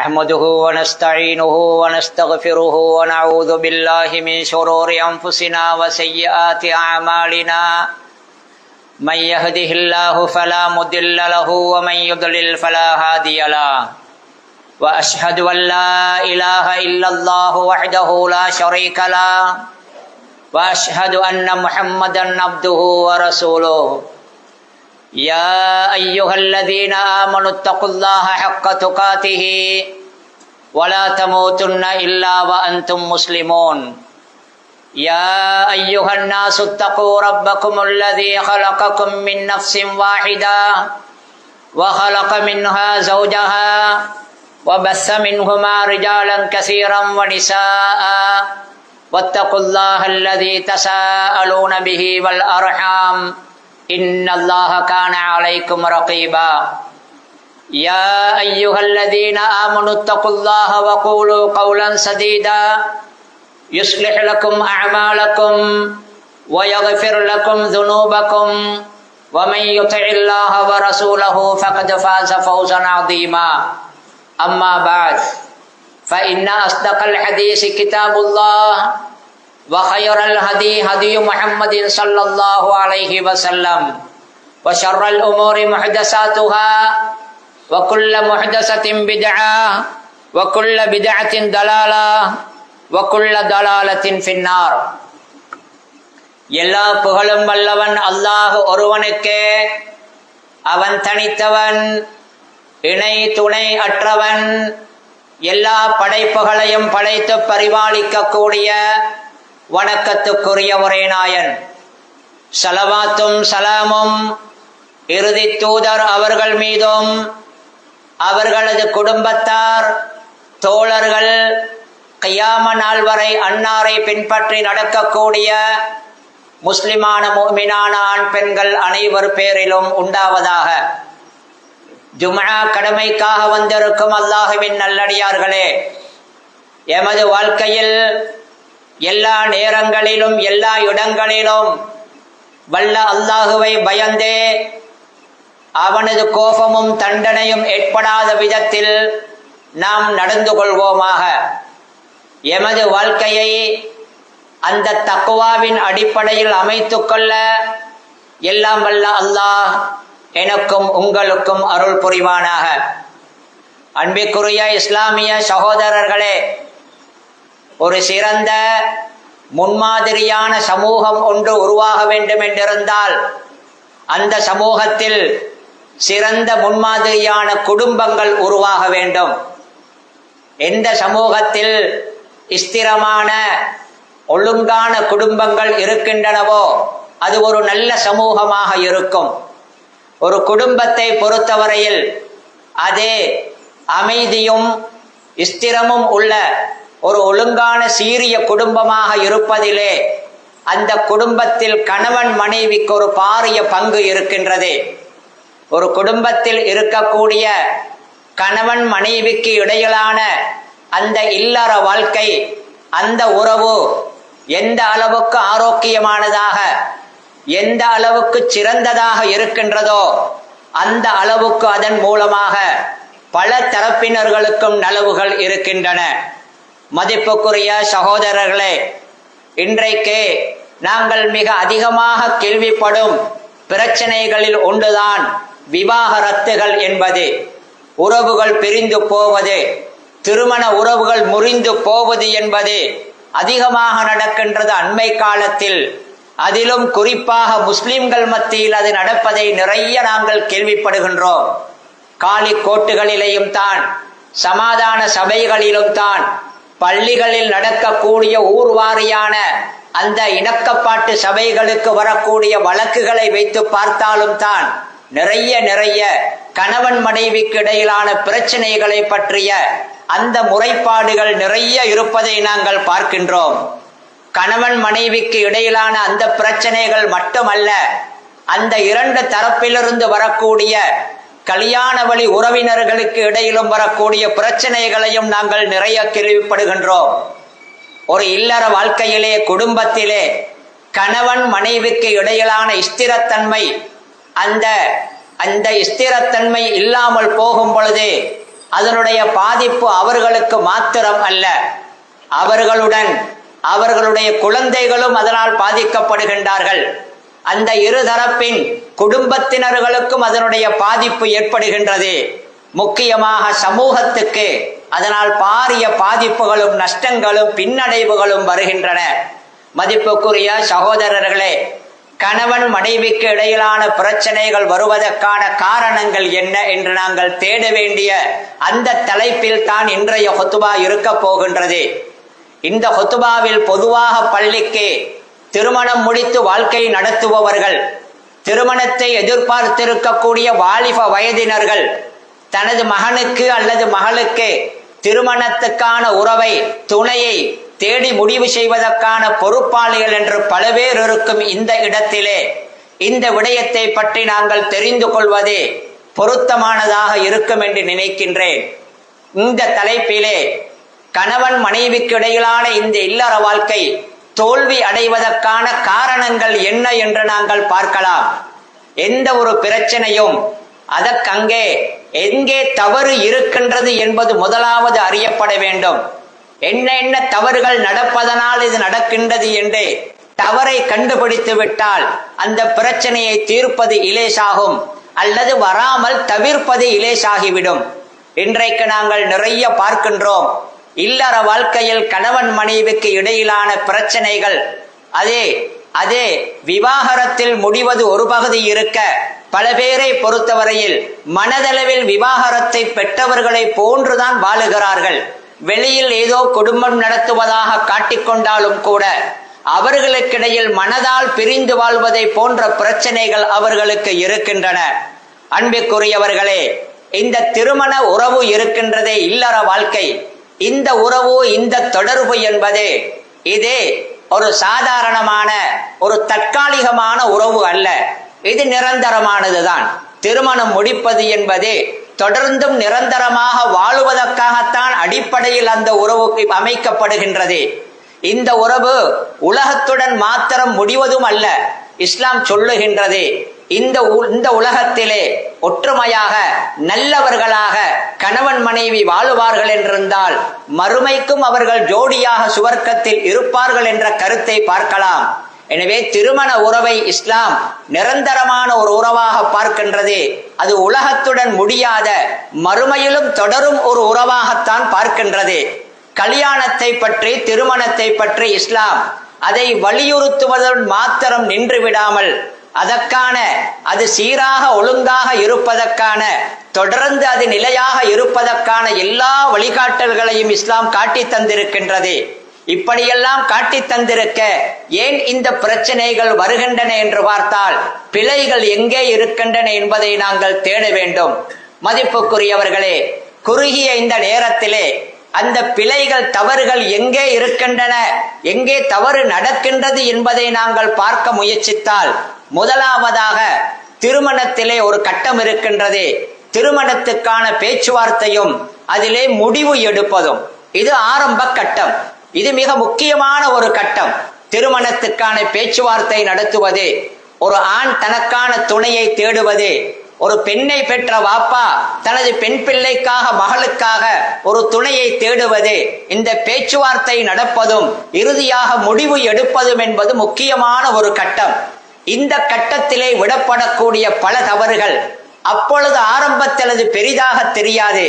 نحمده ونستعينه ونستغفره ونعوذ بالله من شرور أنفسنا وسيئات أعمالنا من يهده الله فلا مضل له ومن يضلل فلا هادي له وأشهد أن لا إله إلا الله وحده لا شريك له وأشهد أن محمدا عبده ورسوله يا أيها الذين آمنوا اتقوا الله حق تقاته ولا تموتن إلا وأنتم مسلمون يا أيها الناس اتقوا ربكم الذي خلقكم من نفس واحدة وخلق منها زوجها وبث منهما رجالا كثيرا ونساء واتقوا الله الذي تساءلون به والأرحام إن الله كان عليكم رقيبا يا أيها الذين آمنوا اتقوا الله وقولوا قولا سديدا يصلح لكم أعمالكم ويغفر لكم ذنوبكم ومن يطع الله ورسوله فقد فاز فوزا عظيما أما بعد فإن أصدق الحديث كتاب الله وخير الهدي هدي محمد صلى الله عليه وسلم وشر الأمور محدثاتها وكل محدثة بدعة وكل بدعة ضلالة وكل ضلالة في النار. எல்லா புகழும் வல்லவன் அல்லாஹ் ஒருவனுக்கே. அவன் தனித்தவன், இணை துணை அற்றவன். எல்லா படைப்புகளையும் படைத்து பரிபாலிக்க கூடிய வணக்கத்துக்குரிய ஒரே நாயன். ஸலவாத்தும் சலாமும் இறுதி தூதர் அவர்கள் மீதும் அவர்களது குடும்பத்தார், தோழர்கள், கியாம நாள் வரை அன்னாரை பின்பற்றி நடக்கக்கூடிய முஸ்லிமான முஃமினான ஆண் பெண்கள் அனைவர் பேரிலும் உண்டாவதாக. ஜும்ஆ கடமைக்காக வந்திருக்கும் அல்லாஹுவின் நல்லடியார்களே, எமது வாழ்க்கையில் எல்லா நேரங்களிலும் எல்லா இடங்களிலும் வல்ல அல்லாஹுவை பயந்தே அவனது கோபமும் தண்டனையும் ஏற்படாத விதத்தில் நாம் நடந்து கொள்வோமாக. எமது வாழ்க்கையை அந்த தக்வாவின் அடிப்படையில் அமைத்துக் கொள்ள எல்லாம் வல்ல அல்லாஹ் எனக்கும் உங்களுக்கும் அருள் புரிவானாக. அன்பிற்குரிய இஸ்லாமிய சகோதரர்களே, ஒரு சிறந்த முன்மாதிரியான சமூகம் ஒன்று உருவாக வேண்டும் என்றிருந்தால் அந்த சமூகத்தில் சிறந்த முன்மாதிரியான குடும்பங்கள் உருவாக வேண்டும். எந்த சமூகத்தில் ஸ்திரமான ஒழுங்கான குடும்பங்கள் இருக்கின்றனவோ அது ஒரு நல்ல சமூகமாக இருக்கும். ஒரு குடும்பத்தை பொறுத்தவரையில் அதே அமைதியும் ஸ்திரமும் உள்ள ஒரு ஒழுங்கான சீரிய குடும்பமாக இருப்பதிலே அந்த குடும்பத்தில் கணவன் மனைவிக்கு ஒரு பாரிய பங்கு இருக்கின்றது. ஒரு குடும்பத்தில் இருக்கக்கூடிய கணவன் மனைவிக்கு இடையிலான அந்த இல்லற வாழ்க்கை, அந்த உறவு எந்த அளவுக்கு ஆரோக்கியமானதாக, எந்த அளவுக்கு சிறந்ததாக இருக்கின்றதோ அந்த அளவுக்கு அதன் மூலமாக பல தரப்பினர்களுக்கும் நலவுகள் இருக்கின்றன. மதிப்புக்குரிய சகோதரர்களே, இன்றைக்கு நாங்கள் மிக அதிகமாக கேள்விப்படும் பிரச்சனைகளில் ஒன்றுதான் விவாகரத்துகள் என்பது. உறவுகள் பிரிந்து போவது, திருமண உறவுகள் முறிந்து போவது என்பது அதிகமாக நடக்கின்றது அண்மை காலத்தில். அதிலும் குறிப்பாக முஸ்லிம்கள் மத்தியில் அது நடப்பதை நிறைய நாங்கள் கேள்விப்படுகின்றோம். காலி கோட்டுகளிலேயும் தான், சமாதான சபைகளிலும் தான், பள்ளிகளில் நடக்கக்கூடிய ஊர்வாரியான அந்த இணக்கப்பாட்டு சபைகளுக்கு வரக்கூடிய வழக்குகளை வைத்து பார்த்தாலும் தான் நிறைய கணவன் மனைவிக்கு இடையிலான பிரச்சனைகளை பற்றிய அந்த முறைப்பாடுகள் நிறைய இருப்பதை நாங்கள் பார்க்கின்றோம். கணவன் மனைவிக்கு இடையிலான அந்த பிரச்சனைகள் மட்டுமல்ல, அந்த இரண்டு தரப்பிலிருந்து வரக்கூடிய கல்யாண வழி உறவினர்களுக்கு இடையிலும் வரக்கூடிய பிரச்சனைகளையும் நாங்கள் நிறைய கேள்விப்படுகின்றோம். ஒரு இல்லற வாழ்க்கையிலே, குடும்பத்திலே கணவன் மனைவிக்கு இடையிலான ஸ்திரத்தன்மை, அந்த ஸ்திரத்தன்மை இல்லாமல் போகும் பொழுது அதனுடைய பாதிப்பு அவர்களுக்கு மாத்திரம் அல்ல, அவர்களுடைய குழந்தைகளும் அதனால் பாதிக்கப்படுகின்றார்கள். அந்த இருதரப்பின் குடும்பத்தினர்களுக்கும் அதனுடைய பாதிப்பு ஏற்படுகின்றது. முக்கியமாக சமூகத்துக்கு அதனால் பாரிய பாதிப்புகளும் நஷ்டங்களும் பின்னடைவுகளும் வருகின்றன. மதிப்புக்குரிய சகோதரர்களே, கணவன் மனைவிக்கு இடையிலான பிரச்சனைகள் வருவதற்கான காரணங்கள் என்ன என்று நாங்கள் தேட வேண்டிய அந்த தலைப்பில் தான் இன்றைய ஹுத்துபா இருக்க போகின்றது. இந்த ஹுத்துபாவில் பொதுவாக பள்ளிக்கு திருமணம் முடித்து வாழ்க்கை நடத்துபவர்கள், திருமணத்தை எதிர்பார்த்திருக்கக்கூடிய வாலிப வயதினர்கள் தனது மகனுக்கு அல்லது மகளுக்கு திருமணத்துக்கான உறவை, துணையை தேடி முடிவு செய்வதற்கான பொறுப்பாளிகள் என்று பல பேர் இருக்கும் இந்த இடத்திலே இந்த விடயத்தை பற்றி நாங்கள் தெரிந்து கொள்வது பொருத்தமானதாக இருக்கும் என்று நினைக்கின்றேன். இந்த தலைப்பிலே கணவன் மனைவிக்கு இடையிலான இந்த இல்லற வாழ்க்கை தோல்வி அடைவதற்கான காரணங்கள் என்ன என்று நாங்கள் பார்க்கலாம். எந்த ஒரு பிரச்சனையும் அதற்கங்கே எங்கே தவறு இருக்கின்றது என்பது முதலாவது அறியப்பட வேண்டும். என்ன தவறுகள் நடப்பதனால் இது நடக்கின்றது என்று தவறை கண்டுபிடித்து விட்டால் அந்த பிரச்சனையை தீர்ப்பது இலேசாகும், அல்லது வராமல் தவிர்ப்பது இலேசாகிவிடும். இன்றைக்கு நாங்கள் நிறைய பார்க்கின்றோம். இல்லற வாழ்க்கையில் கணவன் மனைவிக்கு இடையிலான பிரச்சனைகள் அதே விவாகரத்தில் முடிவது ஒரு பகுதி இருக்க, பல பேரை பொறுத்தவரையில் மனதளவில் விவாகரத்தை பெற்றவர்களை போன்றுதான் வாழுகிறார்கள். வெளியில் ஏதோ குடும்பம் நடத்துவதாக காட்டிக்கொண்டாலும் கூட அவர்களுக்கிடையில் மனதால் பிரிந்து வாழ்வதை போன்ற பிரச்சனைகள் அவர்களுக்கு இருக்கின்றன. அன்பிற்குரியவர்களே, இந்த திருமண உறவு இருக்கின்றதே, இல்லற வாழ்க்கை, இந்த உறவு, இந்த தொடர்பு என்பது இது ஒரு சாதாரணமான ஒரு தற்காலிகமான உறவு அல்ல, இது நிரந்தரமானதுதான். திருமணம் முடிப்பது என்பது தொடர்ந்தும் நிரந்தரமாக வாழுவதற்காகத்தான் அடிப்படையில் அந்த உறவு அமைக்கப்படுகின்றது. இந்த உறவு உலகத்துடன் மாத்திரம் முடிவதும் அல்ல. இஸ்லாம் சொல்லுகின்றது, இந்த உலகத்திலே ஒற்றுமையாக நல்லவர்களாக கணவன் மனைவி வாழுவார்கள் என்றிருந்தால் மறுமைக்கும் அவர்கள் ஜோடியாக சுவர்க்கத்தில் இருப்பார்கள் என்ற கருத்தை பார்க்கலாம். எனவே திருமண உறவை இஸ்லாம் நிரந்தரமான ஒரு உறவாக பார்க்கின்றது. அது உலகத்துடன் முடியாத மறுமையிலும் தொடரும் ஒரு உறவாகத்தான் பார்க்கின்றது. கல்யாணத்தை பற்றி, திருமணத்தை பற்றி இஸ்லாம் அதை வலியுறுத்துவதுடன் மாத்திரம் நின்று விடாமல் அது சீராக ஒழுங்காக இருப்பதற்கான, தொடர்ந்து அது நிலையாக இருப்பதற்கான எல்லா வழிகாட்டல்களையும் இஸ்லாம் காட்டி தந்திருக்கின்றது. இப்படியெல்லாம் காட்டி தந்திருக்க ஏன் இந்த பிரச்சனைகள் வருகின்றன என்று பார்த்தால் பிழைகள் எங்கே இருக்கின்றன என்பதை நாங்கள் தேட வேண்டும். மதிப்புக்குரியவர்களே, குறுகிய இந்த நேரத்திலே அந்த பிழைகள், தவறுகள் எங்கே இருக்கின்றன, எங்கே தவறு நடக்கின்றது என்பதை நாங்கள் பார்க்க முயற்சித்தால், முதலாவதாக திருமணத்திலே ஒரு கட்டம் இருக்கின்றது. திருமணத்துக்கான பேச்சுவார்த்தையும் அதிலே முடிவு எடுப்பதும், இது ஆரம்ப கட்டம். இது மிக முக்கியமான ஒரு கட்டம். திருமணத்துக்கான பேச்சுவார்த்தை நடத்துவது, ஒரு ஆண் தனக்கான துணையை தேடுவது, ஒரு பெண்ணை பெற்ற வாப்பா தனது பெண் பிள்ளைக்காக, மகளுக்காக ஒரு துணையை தேடுவது, இந்த பேச்சுவார்த்தை நடப்பதும் இறுதியாக முடிவு எடுப்பதும் என்பது முக்கியமான ஒரு கட்டம். இந்த கட்டத்திலே விடப்படக்கூடிய பல தவறுகள் அப்பொழுது ஆரம்பத்தில் அது பெரிதாக தெரியாது.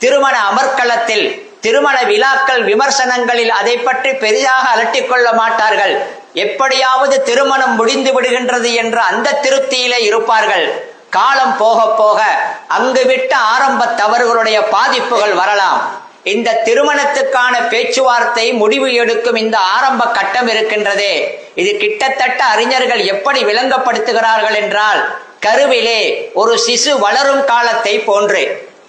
திருமண அமர்க்களத்தில், திருமண விழாக்கள், விமர்சனங்களில் அதை பற்றி பெரிதாக அலட்டிக் கொள்ள மாட்டார்கள். எப்படியாவது திருமணம் முடிந்து விடுகின்றது என்ற அந்த திருப்தியிலே இருப்பார்கள். காலம் போக போக அங்கு விட்ட ஆரம்ப தவறுகளுடைய பாதிப்புகள் வரலாம். இந்த திருமணத்துக்கான பேச்சுவார்த்தை, முடிவு எடுக்கும் இந்த ஆரம்ப கட்டம் இருக்கின்றதே, இது கிட்டத்தட்ட அறிஞர்கள் எப்படி விளங்கப்படுத்துகிறார்கள் என்றால், கருவிலே ஒரு சிசு வளரும் காலத்தை போன்று,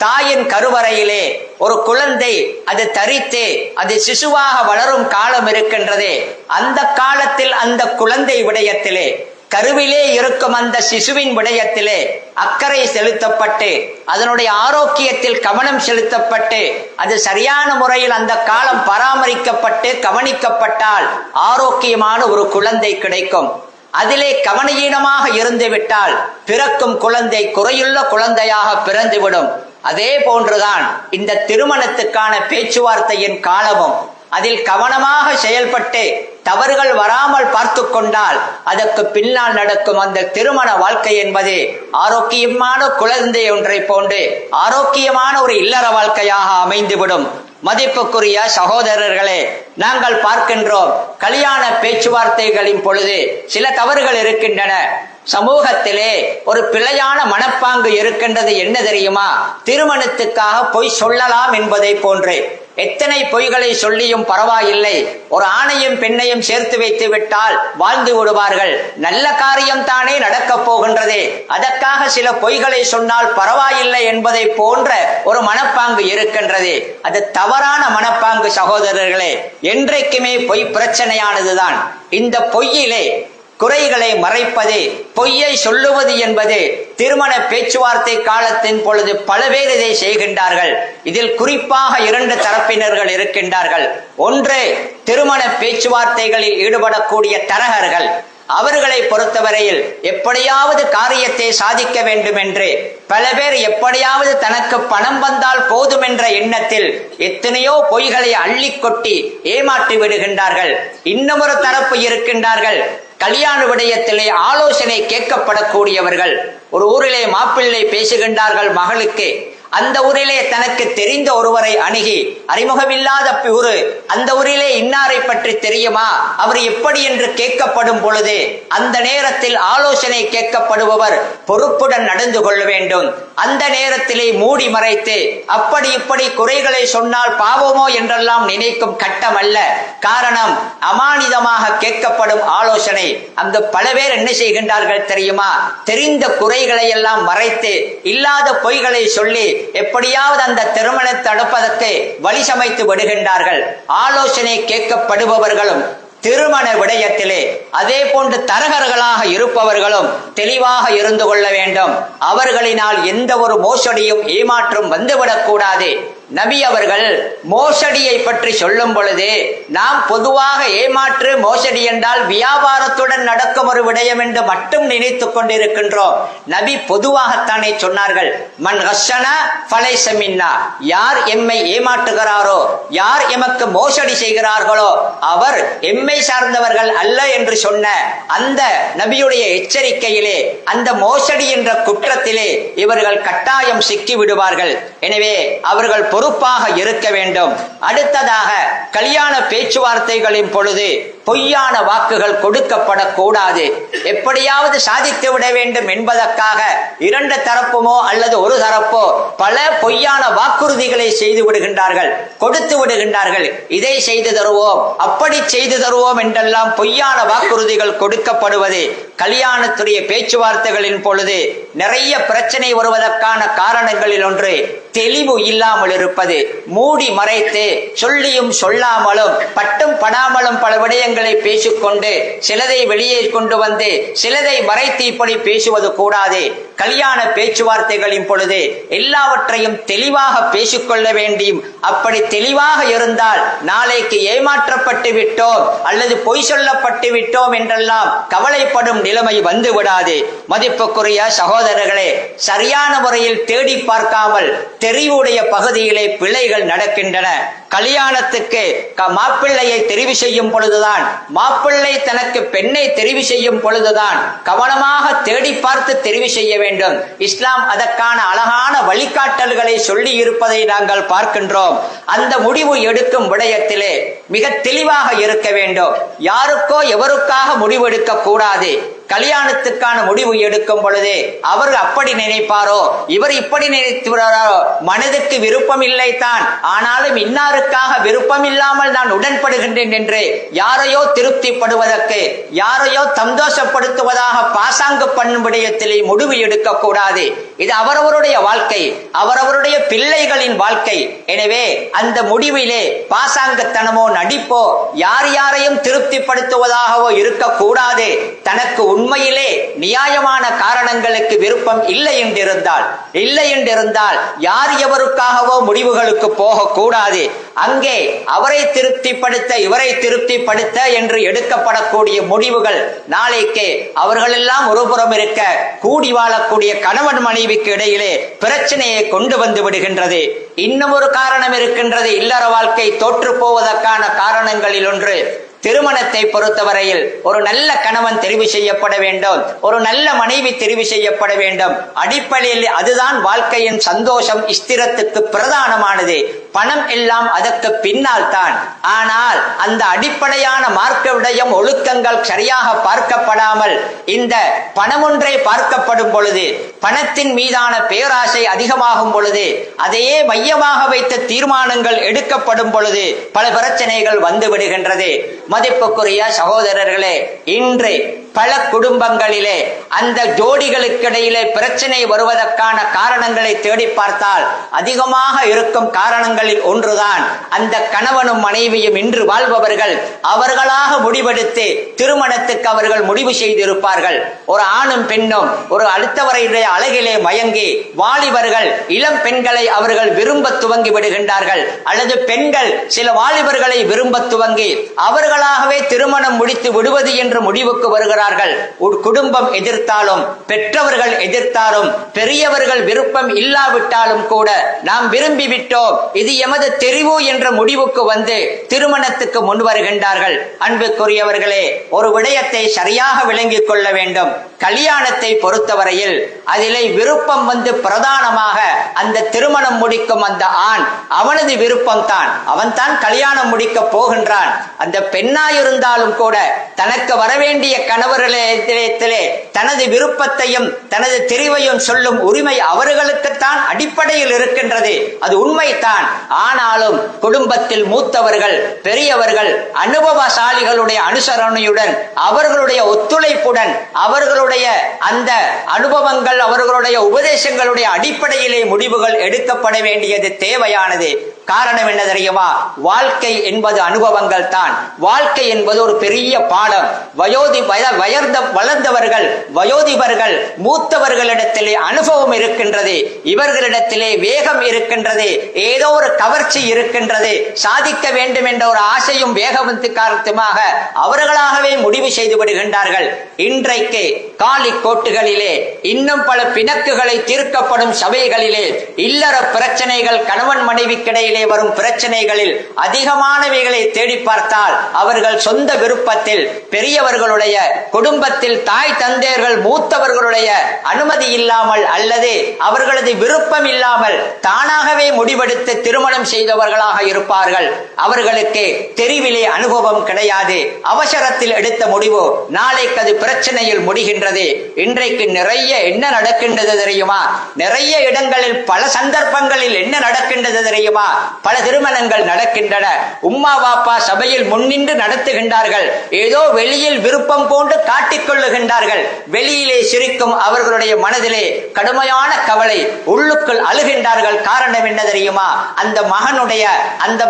தாயின் கருவறையிலே ஒரு குழந்தை அது தரித்து அது சிசுவாக வளரும் காலம் இருக்கின்றதே, அந்த காலத்தில் அந்த குழந்தை விடயத்திலே, கருவிலே இருக்கும் அந்த சிசுவின் விடயத்திலே அக்கறை செலுத்தப்பட்டு, அதனுடைய ஆரோக்கியத்தில் கவனம் செலுத்தப்பட்டு, அது சரியான முறையில் அந்த காலம் பராமரிக்கப்பட்டு கவனிக்கப்பட்டால் ஆரோக்கியமான ஒரு குழந்தை கிடைக்கும். அதிலே கவனஈனமாக இருந்து விட்டால் பிறக்கும் குழந்தை குறையுள்ள குழந்தையாக பிறந்துவிடும். அதே போன்றுதான் இந்த திருமணத்துக்கான பேச்சுவார்த்தையின் காலமும். அதில் கவனமாக செயல்பட்டு தவறுகள் வராமல் பார்த்து கொண்டால் அதற்கு பின்னால் நடக்கும் அந்த திருமண வாழ்க்கை என்பது ஆரோக்கியமான குழந்தை ஒன்றை போன்று ஆரோக்கியமான ஒரு இல்லற வாழ்க்கையாக அமைந்துவிடும். மதிப்புக்குரிய சகோதரர்களே, நாங்கள் பார்க்கின்றோம் கல்யாண பேச்சுவார்த்தைகளின் பொழுது சில தவறுகள் இருக்கின்றன. சமூகத்திலே ஒரு பிழையான மனப்பாங்கு இருக்கின்றது. என்ன தெரியுமா? திருமணத்துக்காக பொய் சொல்லலாம் என்பதை போன்று எத்தனை பொய்களை சொல்லியும் பரவாயில்லை, ஒரு ஆணையும் பெண்ணையும் சேர்த்து வைத்து விட்டால் வாழ்ந்து விடுவார்கள், நல்ல காரியம் தானே நடக்கப் போகின்றதே, அதற்காக சில பொய்களை சொன்னால் பரவாயில்லை என்பதை போன்ற ஒரு மனப்பாங்கு இருக்கின்றது. அது தவறான மனப்பாங்கு சகோதரர்களே. என்றைக்குமே பொய் பிரச்சனையானதுதான். இந்த பொய்யிலே குறைகளை மறைப்பது, பொய்யை சொல்லுவது என்பது திருமண பேச்சுவார்த்தை காலத்தின் பொழுது பல பேர் இதை செய்கின்றார்கள். இதில் குறிப்பாக 2 தரப்பினர்கள் இருக்கின்றார்கள். ஒன்று, திருமண பேச்சுவார்த்தைகளில் ஈடுபடக்கூடிய தரகர்கள். அவர்களை பொறுத்தவரையில் எப்படியாவது காரியத்தை சாதிக்க வேண்டும் என்று பல பேர் எப்படியாவது தனக்கு பணம் வந்தால் போதும் என்ற எண்ணத்தில் எத்தனையோ பொய்களை அள்ளி கொட்டி ஏமாற்றி விடுகின்றார்கள். இன்னமொரு தரப்பு இருக்கின்றார்கள், கல்யாண விடயத்திலே ஆலோசனை கேட்கப்படக்கூடியவர்கள். ஒரு ஊரிலே மாப்பிள்ளை பேசுகின்றார்கள் மகளுக்கு. அந்த ஊரிலே தனக்கு தெரிந்த ஒருவரை அணுகி, அறிமுகமில்லாத ஊரு, அந்த ஊரிலே இன்னாரை பற்றி தெரியுமா, அவர் எப்படி என்று கேட்கப்படும் பொழுது அந்த நேரத்தில் ஆலோசனை கேட்கப்படுபவர் பொறுப்புடன் நடந்து கொள்ள வேண்டும். அந்த நேரத்திலே மூடி மறைத்து அப்படி இப்படி குறைகளை சொன்னால் பாவமோ என்றெல்லாம் நினைக்கும் கட்டம் அல்ல. காரணம், அமானிதமாக கேட்கப்படும் ஆலோசனை. அந்த பல பேர் என்ன செய்கின்றார்கள் தெரியுமா? தெரிந்த குறைகளை எல்லாம் மறைத்து இல்லாத பொய்களை சொல்லி எப்படியாவது அந்த திருமணத்தை தடுப்பதற்கு வழி சமைத்து விடுகின்றார்கள். ஆலோசனை கேட்கப்படுபவர்களும் திருமண விடயத்திலே அதே போன்று தரகர்களாக இருப்பவர்களும் தெளிவாக இருந்து கொள்ள வேண்டும். அவர்களினால் எந்த ஒரு மோசடியும் ஏமாற்றும் வந்துவிடக் கூடாது. நபி அவர்கள் மோசடியை பற்றி சொல்லும் பொழுது, நாம் பொதுவாக ஏமாற்று மோசடி என்றால் வியாபாரத்துடன் நடக்கும் ஒரு விடயம் என்று மட்டும் நினைத்துக் கொண்டிருக்கின்றோம். நபி பொதுவாகத்தானே சொன்னார்கள், மன் ஹஸ்ஸனா ஃபலைஸ மின்னா, யார் எம்மை ஏமாற்றுகிறாரோ, யார் எமக்கு மோசடி செய்கிறார்களோ அவர் எம்மை சார்ந்தவர்கள் அல்ல என்று சொன்ன அந்த நபியுடைய எச்சரிக்கையிலே அந்த மோசடி என்ற குற்றத்திலே இவர்கள் கட்டாயம் சிக்கி விடுவார்கள். எனவே அவர்கள் பொறுப்பாக இருக்க வேண்டும். அடுத்ததாக, கல்யாண பேச்சுவார்த்தைகளின் பொழுது பொய்யான வாக்குகள் கொடுக்கப்படக்கூடாது. எப்படியாவது சாதித்து விட வேண்டும் என்பதற்காக 2 தரப்புமோ அல்லது ஒரு தரப்போ பல பொய்யான வாக்குறுதிகளை செய்து விடுகின்றார்கள், கொடுத்து விடுகின்றார்கள். இதை செய்து தருவோம், அப்படி செய்து தருவோம் என்றெல்லாம் பொய்யான வாக்குறுதிகள் கொடுக்கப்படுவது கல்யாணத்துடைய பேச்சுவார்த்தைகளின் பொழுது நிறைய பிரச்சனை வருவதற்கான காரணங்களில் ஒன்று தெளிவு இல்லாமல் இருப்பது. மூடி மறைத்து சொல்லியும் சொல்லாமலும் பட்டும் படாமலும் பல விடயங்களை பேசிக்கொண்டு சிலதை வெளியே கொண்டு வந்து சிலதை மறைத்து இப்படி பேசுவது கூடாது. கல்யாண பேச்சுவார்த்தைகளின் பொழுது எல்லாவற்றையும் தெளிவாக பேசிக்கொள்ள வேண்டும். அப்படி தெளிவாக இருந்தால் நாளைக்கு ஏமாற்றப்பட்டு விட்டோம் அல்லது பொய் சொல்லப்பட்டு விட்டோம் என்றெல்லாம் கவலைப்படும் நிலைமை வந்து விடாது. மதிப்புக்குரிய சகோதரர்களே, சரியான முறையில் தேடி பார்க்காமல் தெரிவுடைய பகுதியிலே பிழைகள் நடக்கின்றன. கல்யாணத்துக்கு மாப்பிள்ளையை தெரிவு செய்யும் பொழுதுதான், மாப்பிள்ளை தனக்கு பெண்ணை தெரிவு செய்யும் பொழுதுதான் கவனமாக தேடி பார்த்து தெரிவு செய்ய வேண்டும். இஸ்லாம் அதற்கான அழகான வழிகாட்டல்களை சொல்லி இருப்பதை நாங்கள் பார்க்கின்றோம். அந்த முடிவு எடுக்கும் விடயத்திலே மிக தெளிவாக இருக்க வேண்டும். யாருக்கோ எவருக்காக முடிவெடுக்க கூடாது. கல்யாணத்துக்கான முடிவு எடுக்கும் பொழுது அவர் அப்படி நினைப்பாரோ, இவர் இப்படி நினைத்தாரோ, மனதுக்கு விருப்பம் இல்லை தான், ஆனாலும் இன்னாருக்காக விருப்பம் இல்லாமல் நான் உடன்படுகின்றேன் என்று யாரையோ திருப்திப்படுவதற்கு, யாரையோ சந்தோஷப்படுத்துவதாக பாசாங்கு பண்ணும் விடயத்திலே முடிவு எடுக்க கூடாது. இது அவரவருடைய வாழ்க்கை, அவரவருடைய பிள்ளைகளின் வாழ்க்கை. எனவே அந்த முடிவிலே பாசாங்கத்தனமோ நடிப்போ யார் யாரையும் திருப்திப்படுத்துவதாகவோ இருக்கக்கூடாது. தனக்கு உண்மையிலே நியாயமான காரணங்களுக்கு விருப்பம் இல்லை என்றிருந்தால் யார் எவருக்காகவோ முடிவுகளுக்கு போகக்கூடாது. அங்கே அவரை திருப்திப்படுத்த இவரை திருப்திப்படுத்த என்று எடுக்கப்படக்கூடிய முடிவுகள் நாளைக்கு அவர்களெல்லாம் ஒருபுறம் இருக்க கூடி வாழக்கூடிய கணவன் மனைவிக்கு இடையிலே பிரச்சனையை கொண்டு வந்து விடுகின்றது. இன்னும் ஒரு காரணம் இருக்கின்றது. இல்லற வாழ்க்கை தோற்று போவதற்கான காரணங்களில் ஒன்று, திருமணத்தை பொறுத்தவரையில் ஒரு நல்ல கணவன் தெரிவு செய்யப்பட வேண்டும், ஒரு நல்ல மனைவி தெரிவு செய்யப்பட வேண்டும். அடிப்படையில் அதுதான் வாழ்க்கையின் சந்தோஷம் ஸ்திரத்துக்கு பிரதானமானது. பணம் எல்லாம் அதற்கு பின்னால் தான். ஆனால் அந்த அடிப்படையான மார்க்க விடயம் ஒழுக்கங்கள் சரியாக பார்க்கப்படாமல் இந்த பணம் ஒன்றை பார்க்கப்படும் பொழுது, பணத்தின் மீதான பேராசை அதிகமாகும் பொழுது, அதையே மையமாக வைத்த தீர்மானங்கள் எடுக்கப்படும் பொழுது பல பிரச்சனைகள் வந்து விடுகின்றது. மதிப்புக்குரிய சகோதரர்களே, இன்று பல குடும்பங்களிலே அந்த ஜோடிகளுக்கிடையிலே பிரச்சனை வருவதற்கான காரணங்களை தேடி பார்த்தால் அதிகமாக இருக்கும் காரணங்களில் ஒன்றுதான், அந்த கணவனும் மனைவியும் இன்று வாழ்பவர்கள் அவர்களாக முடிவெடுத்து திருமணத்துக்கு அவர்கள் முடிவு செய்திருப்பார்கள். ஒரு ஆணும் பெண்ணும் ஒரு அடுத்தவரையுடைய அழகிலே மயங்கி வாலிபர்கள் இளம் பெண்களை அவர்கள் விரும்ப துவங்கி விடுகின்றார்கள், அல்லது பெண்கள் சில வாலிபர்களை விரும்ப துவங்கி அவர்களாகவே திருமணம் முடித்து விடுவது என்ற முடிவுக்கு வருகிறார்கள். ஒரு குடும்பம் எதிர்த்தாலும், பெற்றவர்கள் எதிர்த்தாலும், பெரியவர்கள் விருப்பம் இல்லாவிட்டாலும் கூட நாம் விரும்பி விட்டோம், இது எமது தெரிவு என்ற முடிவுக்கு வந்து திருமணத்துக்கு முன் வருகின்றார்கள். அன்புக்குரியவர்களே, ஒரு விடயத்தை சரியாக விளங்கிக் கொள்ள வேண்டும். கல்யாணத்தை பொறுத்தவரையில் அதிலே விருப்பம் வந்து பிரதானமாக அந்த திருமணம் முடிக்கும் அந்த ஆண் அவனது விருப்பம் தான். அவன் தான் கல்யாணம் முடிக்க போகின்றான். அந்த பெண்ணாயிருந்தாலும் கூட தனக்கு வரவேண்டிய கணவர்களிடத்திலே தனது விருப்பத்தையும் தனது தெரிவையும் சொல்லும் உரிமை அவர்களுக்குத்தான் அடிப்படையில் இருக்கின்றது. அது உண்மைதான். ஆனாலும் குடும்பத்தில் மூத்தவர்கள், பெரியவர்கள், அனுபவசாலிகளுடைய அனுசரணையுடன், அவர்களுடைய ஒத்துழைப்புடன், அவர்களுடைய அந்த அனுபவங்கள், அவர்களுடைய உபதேசங்களுடைய அடிப்படையிலே முடிவுகள் எடுக்கப்பட வேண்டியது தேவையானது. காரணம் என்ன தெரியுமா? வாழ்க்கை என்பது அனுபவங்கள் தான். வாழ்க்கை என்பது ஒரு பெரிய பாடம். வளர்ந்தவர்கள், வயோதிபர்கள், மூத்தவர்களிடத்திலே அனுபவம் இருக்கின்றது, இவர்களிடத்திலே வேகம் இருக்கின்றது, ஏதோ ஒரு கவர்ச்சி இருக்கின்றது, சாதிக்க வேண்டும் என்ற ஒரு ஆசையும் வேகத்து காரணமாக அவர்களாகவே முடிவு செய்து விடுகின்றார்கள். இன்றைக்கு காலி கோட்டுகளிலே, இன்னும் பல பிணக்குகளை தீர்க்கப்படும் சபைகளிலே இல்லற பிரச்சனைகள், கணவன் மனைவிக்கிடையில் வரும் பிரச்சனைகளில் அதிகமானவைகளை தேடி பார்த்தால் அவர்கள் சொந்த விருப்பத்தில், பெரியவர்களுடைய குடும்பத்தில் தாய் தந்தையர்கள் மூத்தவர்களுடைய அனுமதி இல்லாமல் அல்லது அவர்களது விருப்பம் இல்லாமல் தானாகவே முடிவெடுத்து திருமணம் செய்தவர்களாக இருப்பார்கள். அவர்களுக்கு தெரிவிலே அனுபவம் கிடையாது. அவசரத்தில் எடுத்த முடிவு நாளைக்கு அது பிரச்சனையில் முடிகின்றது. இன்றைக்கு நிறைய என்ன நடக்கின்றது தெரியுமா? நிறைய இடங்களில் பல சந்தர்ப்பங்களில் என்ன நடக்கின்றது தெரியுமா? பல திருமணங்கள் நடக்கின்றன. உம்மா பாப்பா சபையில் முன்னின்று நடத்துகின்றார்கள். ஏதோ வெளியில் விருப்பம் போன்று காட்டிக் கொள்ளுகின்றார்கள். வெளியிலே சிரிக்கும் அவர்களுடைய மனதிலே கடுமையான கவலை, உள்ளுக்குள் அழுகின்றார்கள். காரணம் என்ன தெரியுமா? அந்த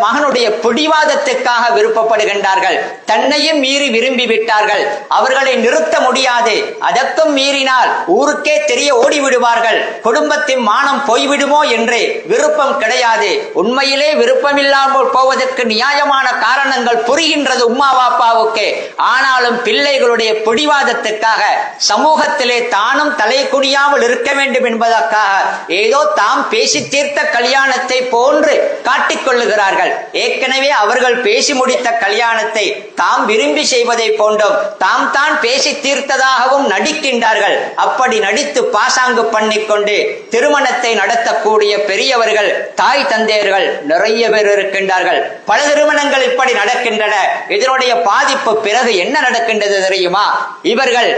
மகனுடைய பிடிவாதத்துக்காக விருப்பப்படுகின்றார்கள். தன்னையும் மீறி விரும்பி விட்டார்கள். அவர்களை நிறுத்த முடியாது. அதற்கும் மீறினால் ஊருக்கே தெரிய ஓடிவிடுவார்கள். குடும்பத்தின் மானம் போய்விடுமோ என்று விருப்பம் கிடையாது. உண்மையிலே விருப்பமில்லாமல் போவதற்கு நியாயமான காரணங்கள் புரிகின்றது உம்மா பாப்பாவுக்கு. ஆனாலும் பிள்ளைகளுடைய பிடிவாதத்துக்காக சமூகத்திலே தானும் தலை குனியாமல் இருக்க வேண்டும் என்பதற்காக ஏதோ தாம் பேசி தீர்த்த கல்யாணத்தை போன்று காட்டிக்கொள்ளுகிறார்கள். ஏற்கனவே அவர்கள் பேசி முடித்த கல்யாணத்தை தாம் விரும்பி செய்வதை போன்றும் தாம் தான் பேசி தீர்த்ததாகவும் நடிக்கின்றார்கள். அப்படி நடித்து பாசாங்கு பண்ணிக்கொண்டு திருமணத்தை நடத்தக்கூடிய பெரியவர்கள், தாய் தந்தையர்கள் நிறைய பேர் இருக்கின்றார்கள். பல திருமணங்கள் இப்படி நடக்கின்றன. இதனுடைய பாதிப்பு பிறகு என்ன நடக்கின்றது தெரியுமா? இவர்கள்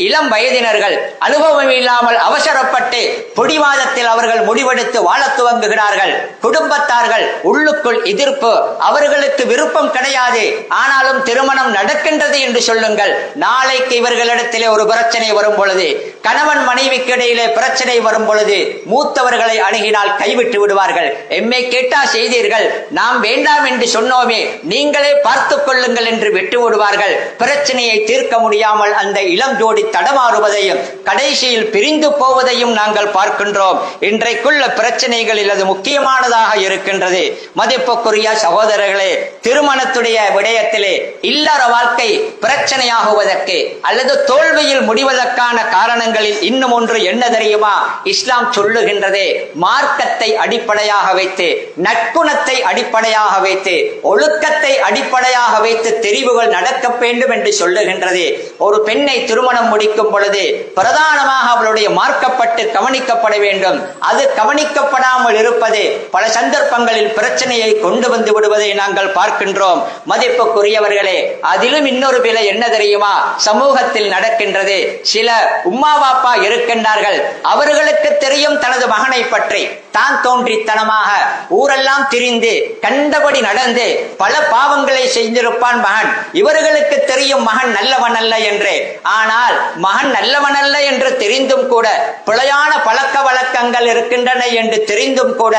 இளம் வயதினர்கள் அனுபவம் இல்லாமல் அவசரப்பட்டு பிடிவாதத்தில் அவர்கள் முடிவெடுத்து வாழ துவங்குகிறார்கள். குடும்பத்தார்கள் உள்ளுக்குள் எதிர்ப்பு, அவர்களுக்கு விருப்பம் கிடையாது. ஆனாலும் திருமணம் நடக்கின்றது என்று சொல்லுங்கள். நாளைக்கு இவர்களிடத்திலே ஒரு பிரச்சனை வரும் பொழுது கணவன் மனைவிக்கு இடையிலே பிரச்சனை வரும் பொழுது மூத்தவர்களை அணுகினால் கைவிட்டு விடுவார்கள். எம்மை கேட்டா செய்தீர்கள், நாம் வேண்டாம் என்று சொன்னோமே, நீங்களே பார்த்துக் கொள்ளுங்கள் என்று விட்டு விடுவார்கள். பிரச்சனையை தீர்க்க முடியாமல் அந்த இளம் ஜோடி தடமாறுவதையும் கடைசியில் பிரிந்து போவதையும் நாங்கள் பார்க்கின்றோம். இன்றைக்குள்ள பிரச்சனைகளில் அது முக்கியமானதாக இருக்கின்றது. மதிப்புக்குரிய சகோதரர்களே, திருமணத்துடைய விடயத்திலே இல்லற வாழ்க்கை பிரச்சனையாகுவதற்கு அல்லது தோல்வியில் முடிவதற்கான காரணங்களில் இன்னும் ஒன்று என்ன தெரியுமா? இஸ்லாம் சொல்லுகின்றதே, மார்க்கத்தை அடிப்படையாக வைத்து, நற்குணத்தை அடிப்படையாக வைத்து, ஒழுக்கத்தை அடிப்படையாக வைத்து தெரிவுகள் நடக்க வேண்டும் என்று சொல்லுகின்றது. ஒரு பெண்ணை திருமணம் முடிக்கும் பொழுது பிரதானமாக அவளுடைய மார்க்கப்பட்டு கவனிக்கப்பட வேண்டும். அது கவனிக்கப்படாமல் இருப்பது பல சந்தர்ப்பங்களில் பிரச்சனையை கொண்டு வந்து விடுவதை நாங்கள் பார்க்கின்றோம். மதிப்புக்குரியவர்களே, அதிலும் இன்னொரு பிழை என்ன தெரியுமா? சமூகத்தில் நடக்கின்றது. சில உம்மா பாப்பா இருக்கின்றார்கள், அவர்களுக்கு தெரியும் தனது மகனை பற்றி, தான் தோன்றித்தனமாக ஊரெல்லாம் திரிந்து கண்டபடி நடந்து பல பாவங்களை செய்திருப்பான் மகன். இவர்களுக்கு தெரியும் மகன் நல்லவன் அல்ல என்று. ஆனால் மகன் நல்லவன் அல்ல என்று தெரிந்தும் கூட, பிழையான பழக்க வழக்கங்கள் இருக்கின்றன என்று தெரிந்தும் கூட,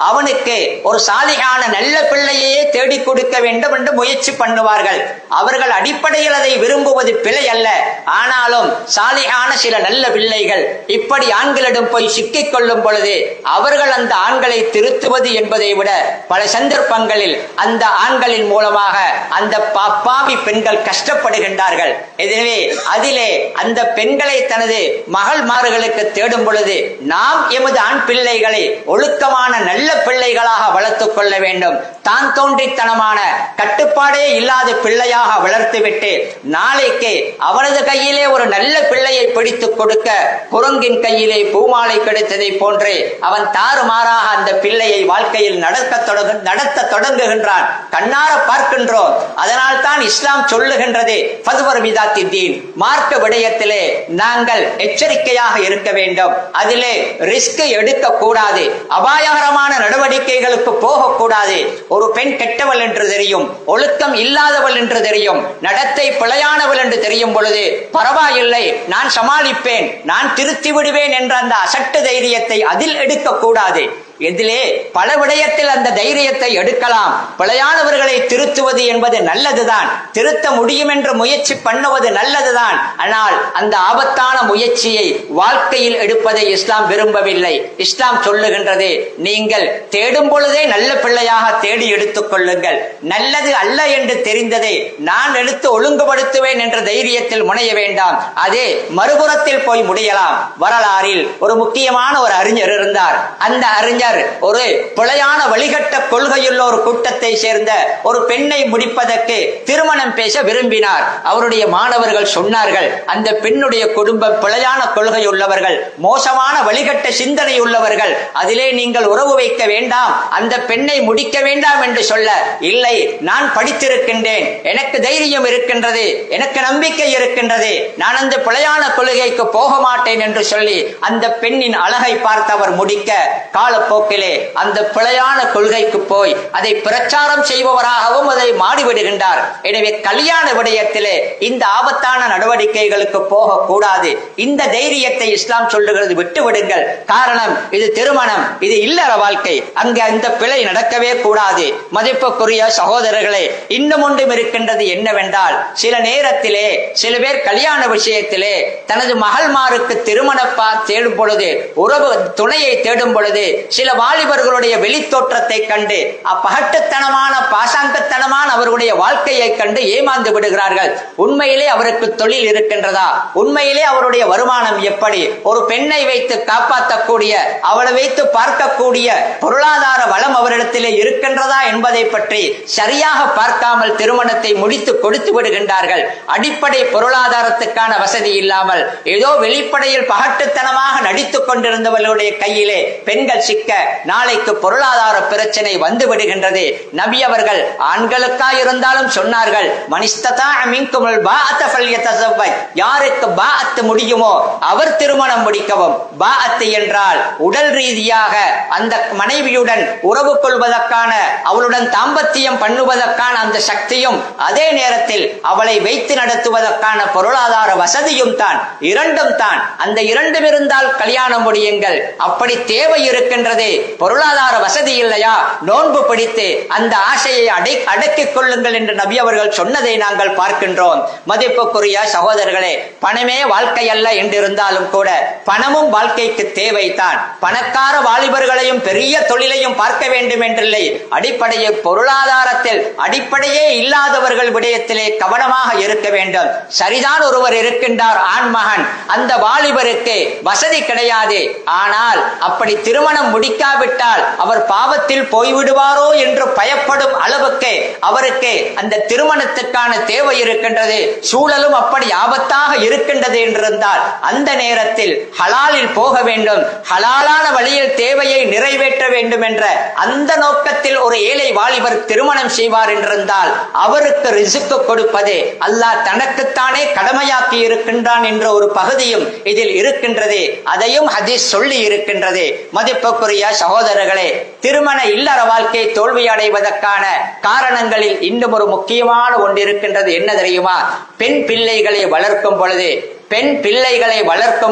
அவனுக்கு ஒரு சாலிகான நல்ல பிள்ளையே தேடிக் கொடுக்க வேண்டும் என்று முயற்சி பண்ணுவார்கள். அவர்கள் அடிப்படையில் அதை விரும்புவது பிழை அல்ல. ஆனாலும் சாலிகான சில நல்ல பிள்ளைகள் இப்படி ஆண்களிடம் போய் சிக்கிக் கொள்ளும் பொழுது அவர்கள் அந்த ஆண்களை திருத்துவது என்பதை விட பல சந்தர்ப்பங்களில் அந்த ஆண்களின் மூலமாக அந்த பாவி பெண்கள் கஷ்டப்படுகின்றார்கள். எனவே அதிலே அந்த பெண்களை தனது மகள்மார்களுக்கு தேடும் பொழுது நாம் எமது ஆண் பிள்ளைகளை ஒழுக்கமான நல்ல பிள்ளைகளாக வளர்த்துக் கொள்ள வேண்டும். தான் தோன்றித்தனமான கட்டுப்பாடே இல்லாத பிள்ளையாக வளர்த்துவிட்டு நாளைக்கு அவனது கையிலே ஒரு நல்ல பிள்ளையை பிடித்துக் கொடுக்க குரங்கின் கையிலே பூமாலை கிடைத்ததை போன்று அவன் தாறுமாறாக அந்த பிள்ளையை வாழ்க்கையில் நடத்த தொடங்குகின்றான். கண்ணார பார்க்கின்றோம். அதனால் தான் இஸ்லாம் சொல்லுகின்றது, மார்க்க விடயத்திலே நாங்கள் எச்சரிக்கையாக இருக்க வேண்டும். அதிலே ரிஸ்க் எடுக்க கூடாது, அபாயகரமான நடவடிக்கைகளுக்கு போகக்கூடாது. ஒரு பெண் கெட்டவள் என்று தெரியும், ஒழுக்கம் இல்லாதவள் என்று தெரியும், நடத்தை பிழையானவள் என்று தெரியும் பொழுது பரவாயில்லை, நான் சமாளிப்பேன், நான் திருத்தி விடுவேன் என்ற அந்த அசட்டு தைரியத்தை அதில் எடுக்க கூடாது. இதிலே பல விடயத்தில் அந்த தைரியத்தை எடுக்கலாம். பிழையானவர்களை திருத்துவது என்பது நல்லதுதான், திருத்த முடியும் என்று முயற்சி பண்ணுவது நல்லதுதான். ஆனால் அந்த ஆபத்தான முயற்சியை வாழ்க்கையில் எடுப்பதை இஸ்லாம் விரும்பவில்லை. இஸ்லாம் சொல்லுகின்றது, நீங்கள் தேடும் பொழுதே நல்ல பிள்ளையாக தேடி எடுத்துக் கொள்ளுங்கள். நல்லது அல்ல என்று தெரிந்ததை நான் எடுத்து ஒழுங்குபடுத்துவேன் என்ற தைரியத்தில் முனைய வேண்டாம். அதே மறுபுறத்தில் போய் முடியலாம். வரலாறில் ஒரு முக்கியமான ஒரு அறிஞர் இருந்தார். அந்த அறிஞர் ஒரு பிழையான வழிகட்ட கொள்கையுள்ள ஒரு கூட்டத்தை சேர்ந்த ஒரு பெண்ணை முடிப்பதற்கு திருமணம் பேச விரும்பினார். அவருடைய மாணவர்கள் சொன்னார்கள், அந்த பெண்ணுடைய குடும்பம் பிழையான கொள்கை உள்ளவர்கள், மோசமான வழிகட்ட சிந்தனை உள்ளவர்கள், அதிலே நீங்கள் உறவு வைக்க வேண்டாம், அந்த பெண்ணை முடிக்க வேண்டாம் என்று சொல்ல, இல்லை நான் படித்திருக்கின்றேன், எனக்கு தைரியம் இருக்கின்றது, எனக்கு நம்பிக்கை இருக்கின்றது, நான் அந்த பிழையான கொள்கைக்கு போக மாட்டேன் என்று சொல்லி அந்த பெண்ணின் அழகை பார்த்தவர் முடிக்க காலப்போக்கிலே அந்த பிழையான கொள்கைக்கு போய் அதை பிரச்சாரம் செய்பவராகவும் அதை மாறிவிடுகின்றார். எனவே கல்யாண விடயத்திலே இந்த ஆபத்தான நடவடிக்கைகளுக்கு போகக்கூடாது. இந்த தைரியத்தை இஸ்லாம் சொல்லுகிறது, விட்டுவிடுங்கள். காரணம், இது திருமணம், இது இல்லற வாழ்க்கை, அங்கே அந்த பிழை நடக்கவே கூடாது. மதிப்புக்குரிய சகோதரர்களே, இன்னும் ஒன்றும் இருக்கின்றது. என்னவென்றால், சில நேரத்திலே சில பேர் கல்யாண விஷயத்திலே தனது மகள்மாருக்கு திருமண தேடும் பொழுது, உறவு துணையை தேடும் பொழுது சில வாலிபர்களுடைய வெளித்தோற்றத்தை கண்டு அப்பகட்டுத்தனமான பாசாங்கத்தனமான அவர்களுடைய வாழ்க்கையை கண்டு ஏமாந்து விடுகிறார்கள். உண்மையிலே அவருக்கு தொழில் இருக்கின்றதா? உண்மையிலே அவருடைய வருமானம் எப்படி? ஒரு பெண்ணை வைத்து காப்பாற்றக்கூடிய, அவளை வைத்து பார்க்கக்கூடிய பொருளாதார வளம் அவரிடத்திலே இருக்கின்றதா என்பதை பற்றி சரியாக பார்க்காமல் திருமணத்தை முடித்து கொடுத்து விடுகின்றார்கள். அடிப்படை பொருளாதாரத்துக்கான வசதி இல்லாமல் ஏதோ வெளிப்படையில் பகட்டுத்தனமாக நடித்துக் கொண்டிருந்தவர்களுடைய கையிலே பெண்கள் சிக்க நாளைக்கு பொருளாதார பிரச்சனை வந்து விடுகின்றது. நபி அவர்கள் ஆண்களுக்கா இருந்தாலும் சொன்னார்கள், யாருக்கு பாஅத் முடியுமோ அவர் திருமணம் முடிக்கவும். பாஅத் என்றால் உடல் ரீதியாக அந்த மனைவியுடன் உறவு கொள்வதற்கான அவளுடன் தாம்பத்தியம் பண்ணுவதற்கான அந்த சக்தியும் அதே நேரத்தில் அவளை வைத்து நடத்துவதற்கான பொருளாதார வசதியும் தான், இரண்டும் தான். அந்த இரண்டும் இருந்தால் கல்யாணம் முடியுங்கள். அப்படி தேவை இருக்கின்றது, பொருளாதார வசதி இல்லையா, நோன்பு பிடித்து அந்த ஆசையை அடக்கிக் கொள்ளுங்கள் என்று நபி அவர்கள் சொன்னதை நாங்கள் பார்க்கின்றோம். மதிப்புக்குரிய சகோதரர்களே, பணமே வாழ்க்கை அல்ல என்றிருந்தாலும் கூட பணமும் வாழ்க்கைக்கு தேவைத்தான். பணக்கார வாலிபர்களையும் பெரிய தொழிலையும் பார்க்க வேண்டும் என்றில்லை. அடிப்படையில் பொருளாதாரத்தில் அடிப்படையே இல்லாதவர்கள் விடயத்திலே கவனமாக இருக்க வேண்டும். சரிதான், ஒருவர் இருக்கின்றார் ஆண்மகன், அந்த வாலிபருக்கு வசதி கிடையாது. ஆனால் அப்படி திருமணம் முடிக்காவிட்டால் அவர் பாவத்தில் போய்விடுவாரோ என்று பயப்படும் அளவுக்கு அவருக்கு அந்த திருமணத்துக்கான தேவை இருக்கின்றது, சூழலும் அப்படி ஆபத்தாக இருக்கின்றது என்றிருந்தால் அந்த நேரத்தில் ஹலாலில் போக வேண்டும், ஹலாலான வழியில் தேவையை நிறைவேற்ற வேண்டும் என்ற அந்த நோக்கத்தில் ஒரு ஏழை வாலிபர் திருமணம் செய்வார் என்றிருந்தால் அவருக்கு ரிசுக்கு கொடுப்பது அல்லாஹ் தனக்குத்தானே கடமையாக்கி இருக்கின்றான் என்ற ஒரு பகுதியும் இதில் இருக்கின்றது. அதையும் ஹதீஸ் சொல்லி இருக்கின்றது. மதிப்புக்குரிய சகோதரர்களே, திருமண இல்லற வாழ்க்கை தோல்வி அடைவதற்கான காரணங்களில் இன்னும் ஒரு முக்கியமான ஒன்று இருக்கின்றது. என்ன தெரியுமா? பெண் பிள்ளைகளை வளர்க்கும்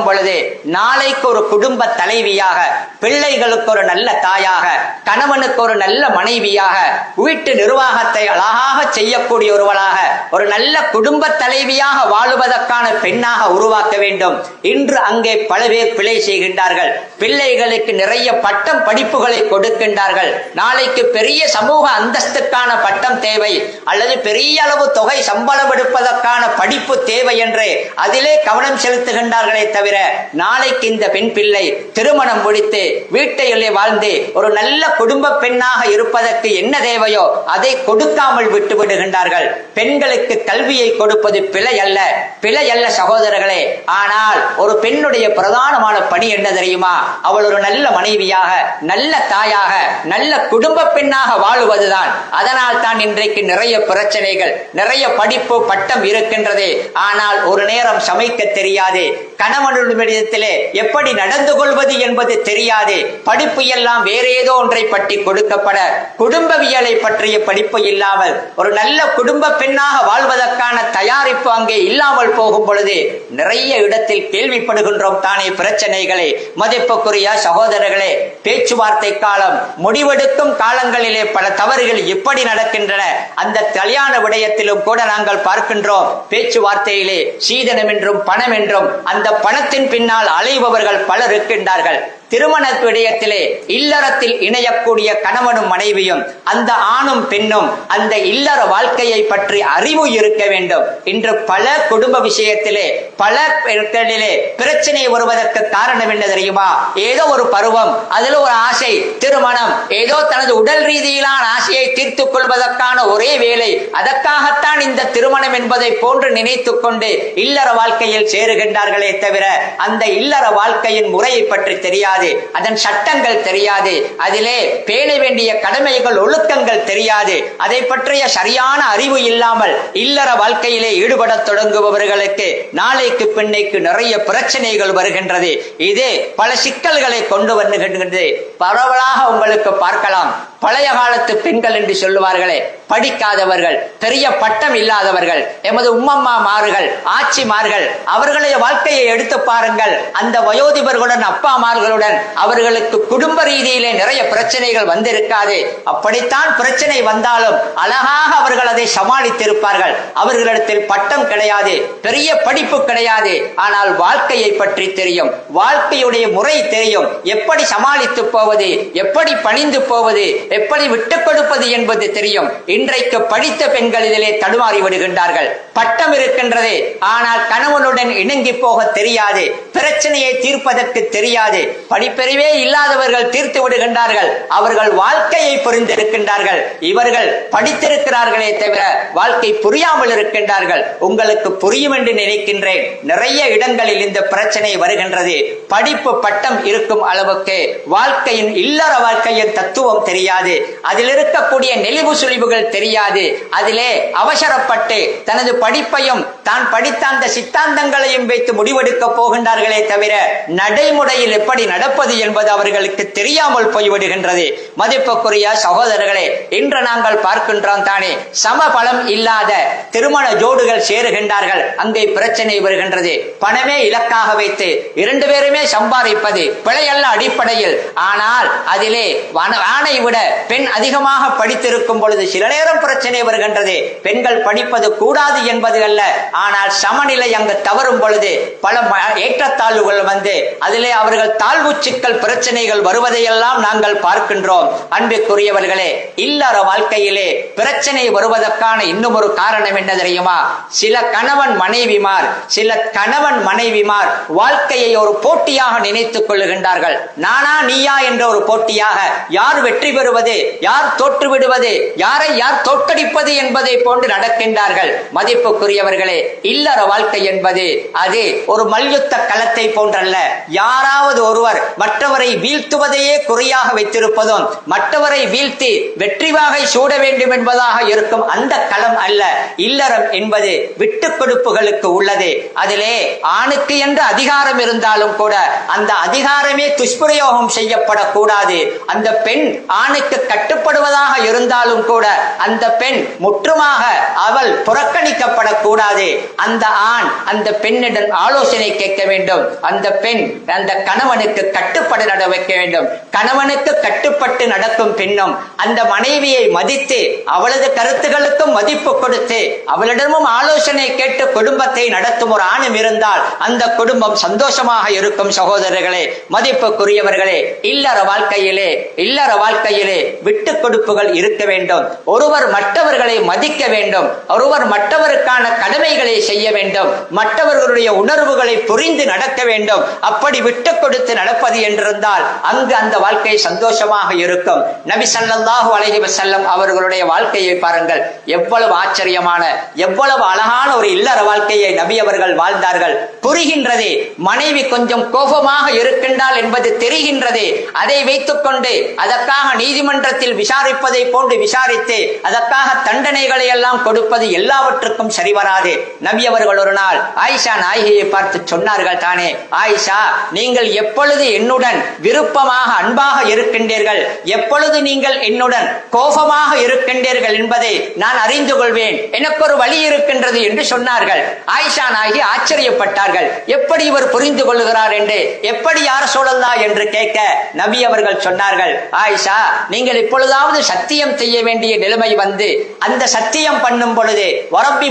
பொழுது நாளைக்கு ஒரு குடும்ப தலைவியாக, பிள்ளைகளுக்கு ஒரு நல்ல தாயாக, கணவனுக்கு ஒரு நல்ல மனைவியாக, வீட்டு நிர்வாகத்தை அழகாக செய்யக்கூடிய ஒருவளாக, ஒரு நல்ல குடும்ப தலைவியாக வாழுவதற்கான பெண்ணாக உருவாக்க வேண்டும். இன்று அங்கே பல பேர் பிழை செய்கின்றார்கள். பிள்ளைகளுக்கு நிறைய பட்டம் படிப்புகளை கொடுக்கின்றார்கள். நாளைக்கு பெரிய சமூக அந்தஸ்துக்கான பட்டம் தேவை அல்லது பெரிய அளவு தொகை சம்பளம் எடுப்பதற்கான படிப்பு தேவை என்று அதிலே கவனம் செலுத்துகின்றார்களே தவிர நாளைக்கு இந்த பெண் பிள்ளை திருமணம் முடித்து வீட்டையிலே வாழ்ந்து ஒரு நல்ல குடும்ப பெண்ணாக இருப்பதற்கு என்ன தேவையோ அதை கொடுக்காமல் விட்டு விடுகின்றார்கள். பெண்களுக்கு கல்வியை கொடுப்பது பிழை அல்ல சகோதரர்களே. ஆனால் ஒரு பெண்ணுடைய பிரதானமான பணி என்ன தெரியுமா? அவள் ஒரு நல்ல மனைவியாக, நல்ல தாயாக, நல்ல குடும்ப பெண்ணாக வாழுவதுதான். அதனால் தான் இன்றைக்கு நிறைய பிரச்சனைகள், நிறைய படிப்பு பட்டம் இருக்கின்றது. ஆனால் ஒரு நேரம் சமைக்க தெரியாது, கணவனுடைய எப்படி நடந்து கொள்வது என்பது தெரியாது, படிப்பு எல்லாம் வேற ஏதோ ஒன்றை பற்றி கொடுக்கப்பட குடும்பவியலை பற்றிய படிப்பு இல்லாமல் ஒரு நல்ல குடும்ப பெண்ணாக வாழ்வதற்கான தயாரிப்பு அங்கே இல்லாமல் போகும் பொழுது நிறைய இடத்தில் கேள்விப்படுகின்றோம் தானே பிரச்சனைகளை. மதிப்புக்குரிய சகோதரர்களே, பேச்சுவார்த்தை காலம், முடிவெடுக்கும் காலங்களிலே பல தவறுகள் இப்படி நடக்கின்றன. அந்த கல்யாண விடயத்திலும் கூட நாங்கள் பார்க்கின்றோம். பேச்சுவார்த்தையிலே சீதனம் என்றும் பணம் என்றும் அந்த பணத்தின் பின்னால் அலைபவர்கள் பலர் இருக்கின்றார்கள். திருமண விடயத்திலே இல்லறத்தில் இணையக்கூடிய கணவனும் மனைவியும், அந்த ஆணும் பெண்ணும் அந்த இல்லற வாழ்க்கையை பற்றி அறிவு இருக்க வேண்டும். இன்று பல குடும்ப விஷயத்திலே பல இடங்களிலே பிரச்சனை வருவதற்கு காரணம் என்ன தெரியுமா? ஏதோ ஒரு பருவம், அதில் ஒரு ஆசை, திருமணம், ஏதோ தனது உடல் ரீதியிலான ஆசையை தீர்த்துக் கொள்வதற்கான ஒரே வேலை, அதற்காகத்தான் இந்த திருமணம் என்பதை போன்று நினைத்துக் கொண்டு இல்லற வாழ்க்கையில் சேருகின்றார்களே தவிர அந்த இல்லற வாழ்க்கையின் முறையை பற்றி தெரியாது, அதன் சட்டங்கள் தெரியாது, அதிலே பேண வேண்டிய கடமைகள் ஒழுக்கங்கள் தெரியாது. அதை பற்றிய சரியான அறிவு இல்லாமல் இல்லற வாழ்க்கையிலே ஈடுபட தொடங்குபவர்களுக்கு நாளைக்கு பின்னைக்கு நிறைய பிரச்சனைகள் வருகின்றது. இது பல சிக்கல்களை கொண்டு வருகின்றது. பரவலாக உங்களுக்கு பார்க்கலாம். பழைய காலத்து பெண்கள் என்று சொல்லுவார்களே, படிக்காதவர்கள், பெரிய பட்டம் இல்லாதவர்கள், எமது உம்மம்மாமார்கள், ஆட்சிமார்கள், அவர்களுடைய வாழ்க்கையை எடுத்து பாருங்கள். அந்த வயோதிபர்களுடன், அப்பாமார்களுடன் அவர்களுக்கு குடும்ப ரீதியிலே நிறைய பிரச்சனைகள் வந்திருக்காது. அப்படித்தான் பிரச்சனை வந்தாலும் அழகாக அவர்கள் அதை சமாளித்திருப்பார்கள். அவர்களிடத்தில் பட்டம் கிடையாது, பெரிய படிப்பு கிடையாது, ஆனால் வாழ்க்கையை பற்றி தெரியும், வாழ்க்கையுடைய முறை தெரியும், எப்படி சமாளித்து போவது, எப்படி பணிந்து போவது, எப்படி விட்டுக் கொடுப்பது என்பது தெரியும். இன்றைக்கு படித்த பெண்கள் இதிலே தடுமாறி விடுகின்றார்கள். பட்டம் இருக்கின்றது, ஆனால் கணவனுடன் இணங்கி போக தெரியாது, பிரச்சனையை தீர்ப்பதற்கு தெரியாது. படிப்பறிவே இல்லாதவர்கள் தீர்த்து விடுகின்றார்கள். அவர்கள் வாழ்க்கையை புரிந்திருக்கின்றார்கள். இவர்கள் படித்திருக்கிறார்களே தவிர வாழ்க்கை புரியாமல் இருக்கின்றார்கள். உங்களுக்கு புரியும் என்று நினைக்கின்றேன். நிறைய இடங்களில் இந்த பிரச்சனை வருகின்றது. படிப்பு பட்டம் இருக்கும் அளவுக்கு வாழ்க்கையின் இல்லற வாழ்க்கையின் தத்துவம் தெரியாது, அதில் இருக்கக்கூடிய நெளிவு சுழிவுகள் தெரியாது. அதிலே அவசரப்பட்டு தனது படிப்பையும் தான் படித்த அந்த சித்தாந்தங்களையும் வைத்து முடிவெடுக்க போகின்றார்களே தவிர நடைமுறையில் எப்படி நடப்பது என்பது அவர்களுக்கு தெரியாமல் போய்விடுகின்றது. மதிப்புக்குரிய சகோதரர்களே, இன்று நாங்கள் பார்க்கின்றோம் தானே, சமபலம் இல்லாத திருமண ஜோடுகள் சேருகின்றார்கள், அங்கே பிரச்சனை வருகின்றது. பணமே இலக்காக வைத்து இரண்டு பேருமே சம்பாதிப்பது பிழையல்ல அடிப்படையில். ஆனால் அதிலே ஆணை விட பெண் அதிகமாக படித்திருக்கும் பொழுது சில நேரம் பிரச்சனை வருகின்றது. பெண்கள் படிப்பது கூடாது என்பது அல்ல, ஆனால் சமநிலை அங்கு தவறும் பொழுது பல ஏற்றத்தாழ்வுகள் வந்து அதிலே அவர்கள் தாழ்வு சிக்கல் பிரச்சனைகள் வருவதையெல்லாம் நாங்கள் பார்க்கின்றோம். அன்பிற்குரியவர்களே, இல்லற வாழ்க்கையிலே பிரச்சனை வருவதற்கான இன்னும் ஒரு காரணம் என்ன தெரியுமா? சில கணவன் மனைவிமார் வாழ்க்கையை ஒரு போட்டியாக நினைத்துக் கொள்ளுகின்றார்கள். நானா நீயா என்ற ஒரு போட்டியாக, யார் வெற்றி பெறுவது, யார் தோற்று விடுவது, யாரை யார் தோற்கடிப்பது என்பதை போன்று நடக்கின்றார்கள். மதிப்புக்குரியவர்களே, இல்லற வாழ்க்கை என்பது அது ஒரு மல்யுத்த களத்தை போன்றல்ல. யாராவது ஒருவர் மற்றவரை வீழ்த்துவதையே குறியாக வைத்திருப்பதும் மற்றவரை வீழ்த்தி வெற்றி வாகை சூட வேண்டும் என்பதாக இருக்கும் அந்த களம் அல்ல. இல்லறம் என்பது விட்டுக் கொடுப்புகளுக்கு உள்ளது. அதிலே ஆணுக்கு என்று அதிகாரம் இருந்தாலும் கூட அந்த அதிகாரமே துஷ்பிரயோகம் செய்யப்படக்கூடாது. அந்த பெண் ஆணுக்கு கட்டுப்படுவதாக இருந்தாலும் கூட அந்த பெண் முற்றுமாக அவள் புறக்கணிக்கப்படக்கூடாது. அந்த ஆண் அந்த பெண்ணிடம் ஆலோசனை கேட்க வேண்டும். அந்த பெண் அந்த கணவனுக்கு கட்டுப்பட்டு நட வைக்க வேண்டும். கணவனுக்கு கட்டுப்பட்டு நடக்கும் பெண்ணும் அந்த மனைவியை மதித்து அவளது கருத்துகளுக்கும் மதிப்பு கொடுத்து அவளிடமும் ஆலோசனை கேட்டு குடும்பத்தை நடத்தும் ஒரு ஆணும் இருந்தால் அந்த குடும்பம் சந்தோஷமாக இருக்கும். சகோதரர்களே, மதிப்புக்குரியவர்களே, இல்லற வாழ்க்கையிலே விட்டுக் கொடுப்புகள் இருக்க வேண்டும். ஒருவர் மற்றவர்களை மதிக்க வேண்டும். ஒருவர் மற்றவருக்கான கடமைகளை செய்ய வேண்டும். மற்றவர்களுடைய உணர்வுகளை புரிந்து நடக்க வேண்டும். அப்படி விட்டுக் கொடுத்து நடப்பது என்றிருந்தால் அங்கு அந்த வாழ்க்கை சந்தோஷமாக இருக்கும். நபி ஸல்லல்லாஹு அலைஹி வஸல்லம் அவர்களுடைய வாழ்க்கையை பாருங்கள். எவ்வளவு ஆச்சரியமான, எவ்வளவு அழகான ஒரு இல்லற வாழ்க்கையை நபி அவர்கள் வாழ்ந்தார்கள். புரிகின்றது. மனைவி கொஞ்சம் கோபமாக இருக்கின்றாள் என்பது தெரிகின்றது. அதை வைத்துக் கொண்டு அதற்காக நீதிமன்றத்தில் விசாரிப்பதை போன்று விசாரித்து அதற்காக தண்டனைகளை எல்லாம் கொடுப்பது எல்லாவற்றுக்கும் சரிவராது. நபி அவர்கள் ஒரு நாள் ஆயிஷா நாயகியை பார்த்து சொன்னார்கள் தானே, ஆயிஷா, நீங்கள் எப்பொழுது என்னுடன் விருப்பமாக அன்பாக இருக்கின்றீர்கள், எப்பொழுது நீங்கள் என்னுடன் கோபமாக இருக்கின்றீர்கள் என்பதை நான் அறிந்து கொள்வேன். எனக்கு ஒரு வழி இருக்கின்றது என்று சொன்னார்கள். ஆயிஷா நாயகி ஆச்சரியப்பட்டார்கள். எப்படி இவர் புரிந்து கொள்கிறார் என்று, எப்படி யார் சொல்லலா என்று கேட்க நபி அவர்கள் சொன்னார்கள், ஆயிஷா, நீங்கள் இப்பொழுதாவது சத்தியம் செய்ய வேண்டிய நிலைமை வந்து அந்த சத்தியம் பண்ணும் பொழுது வரப்பி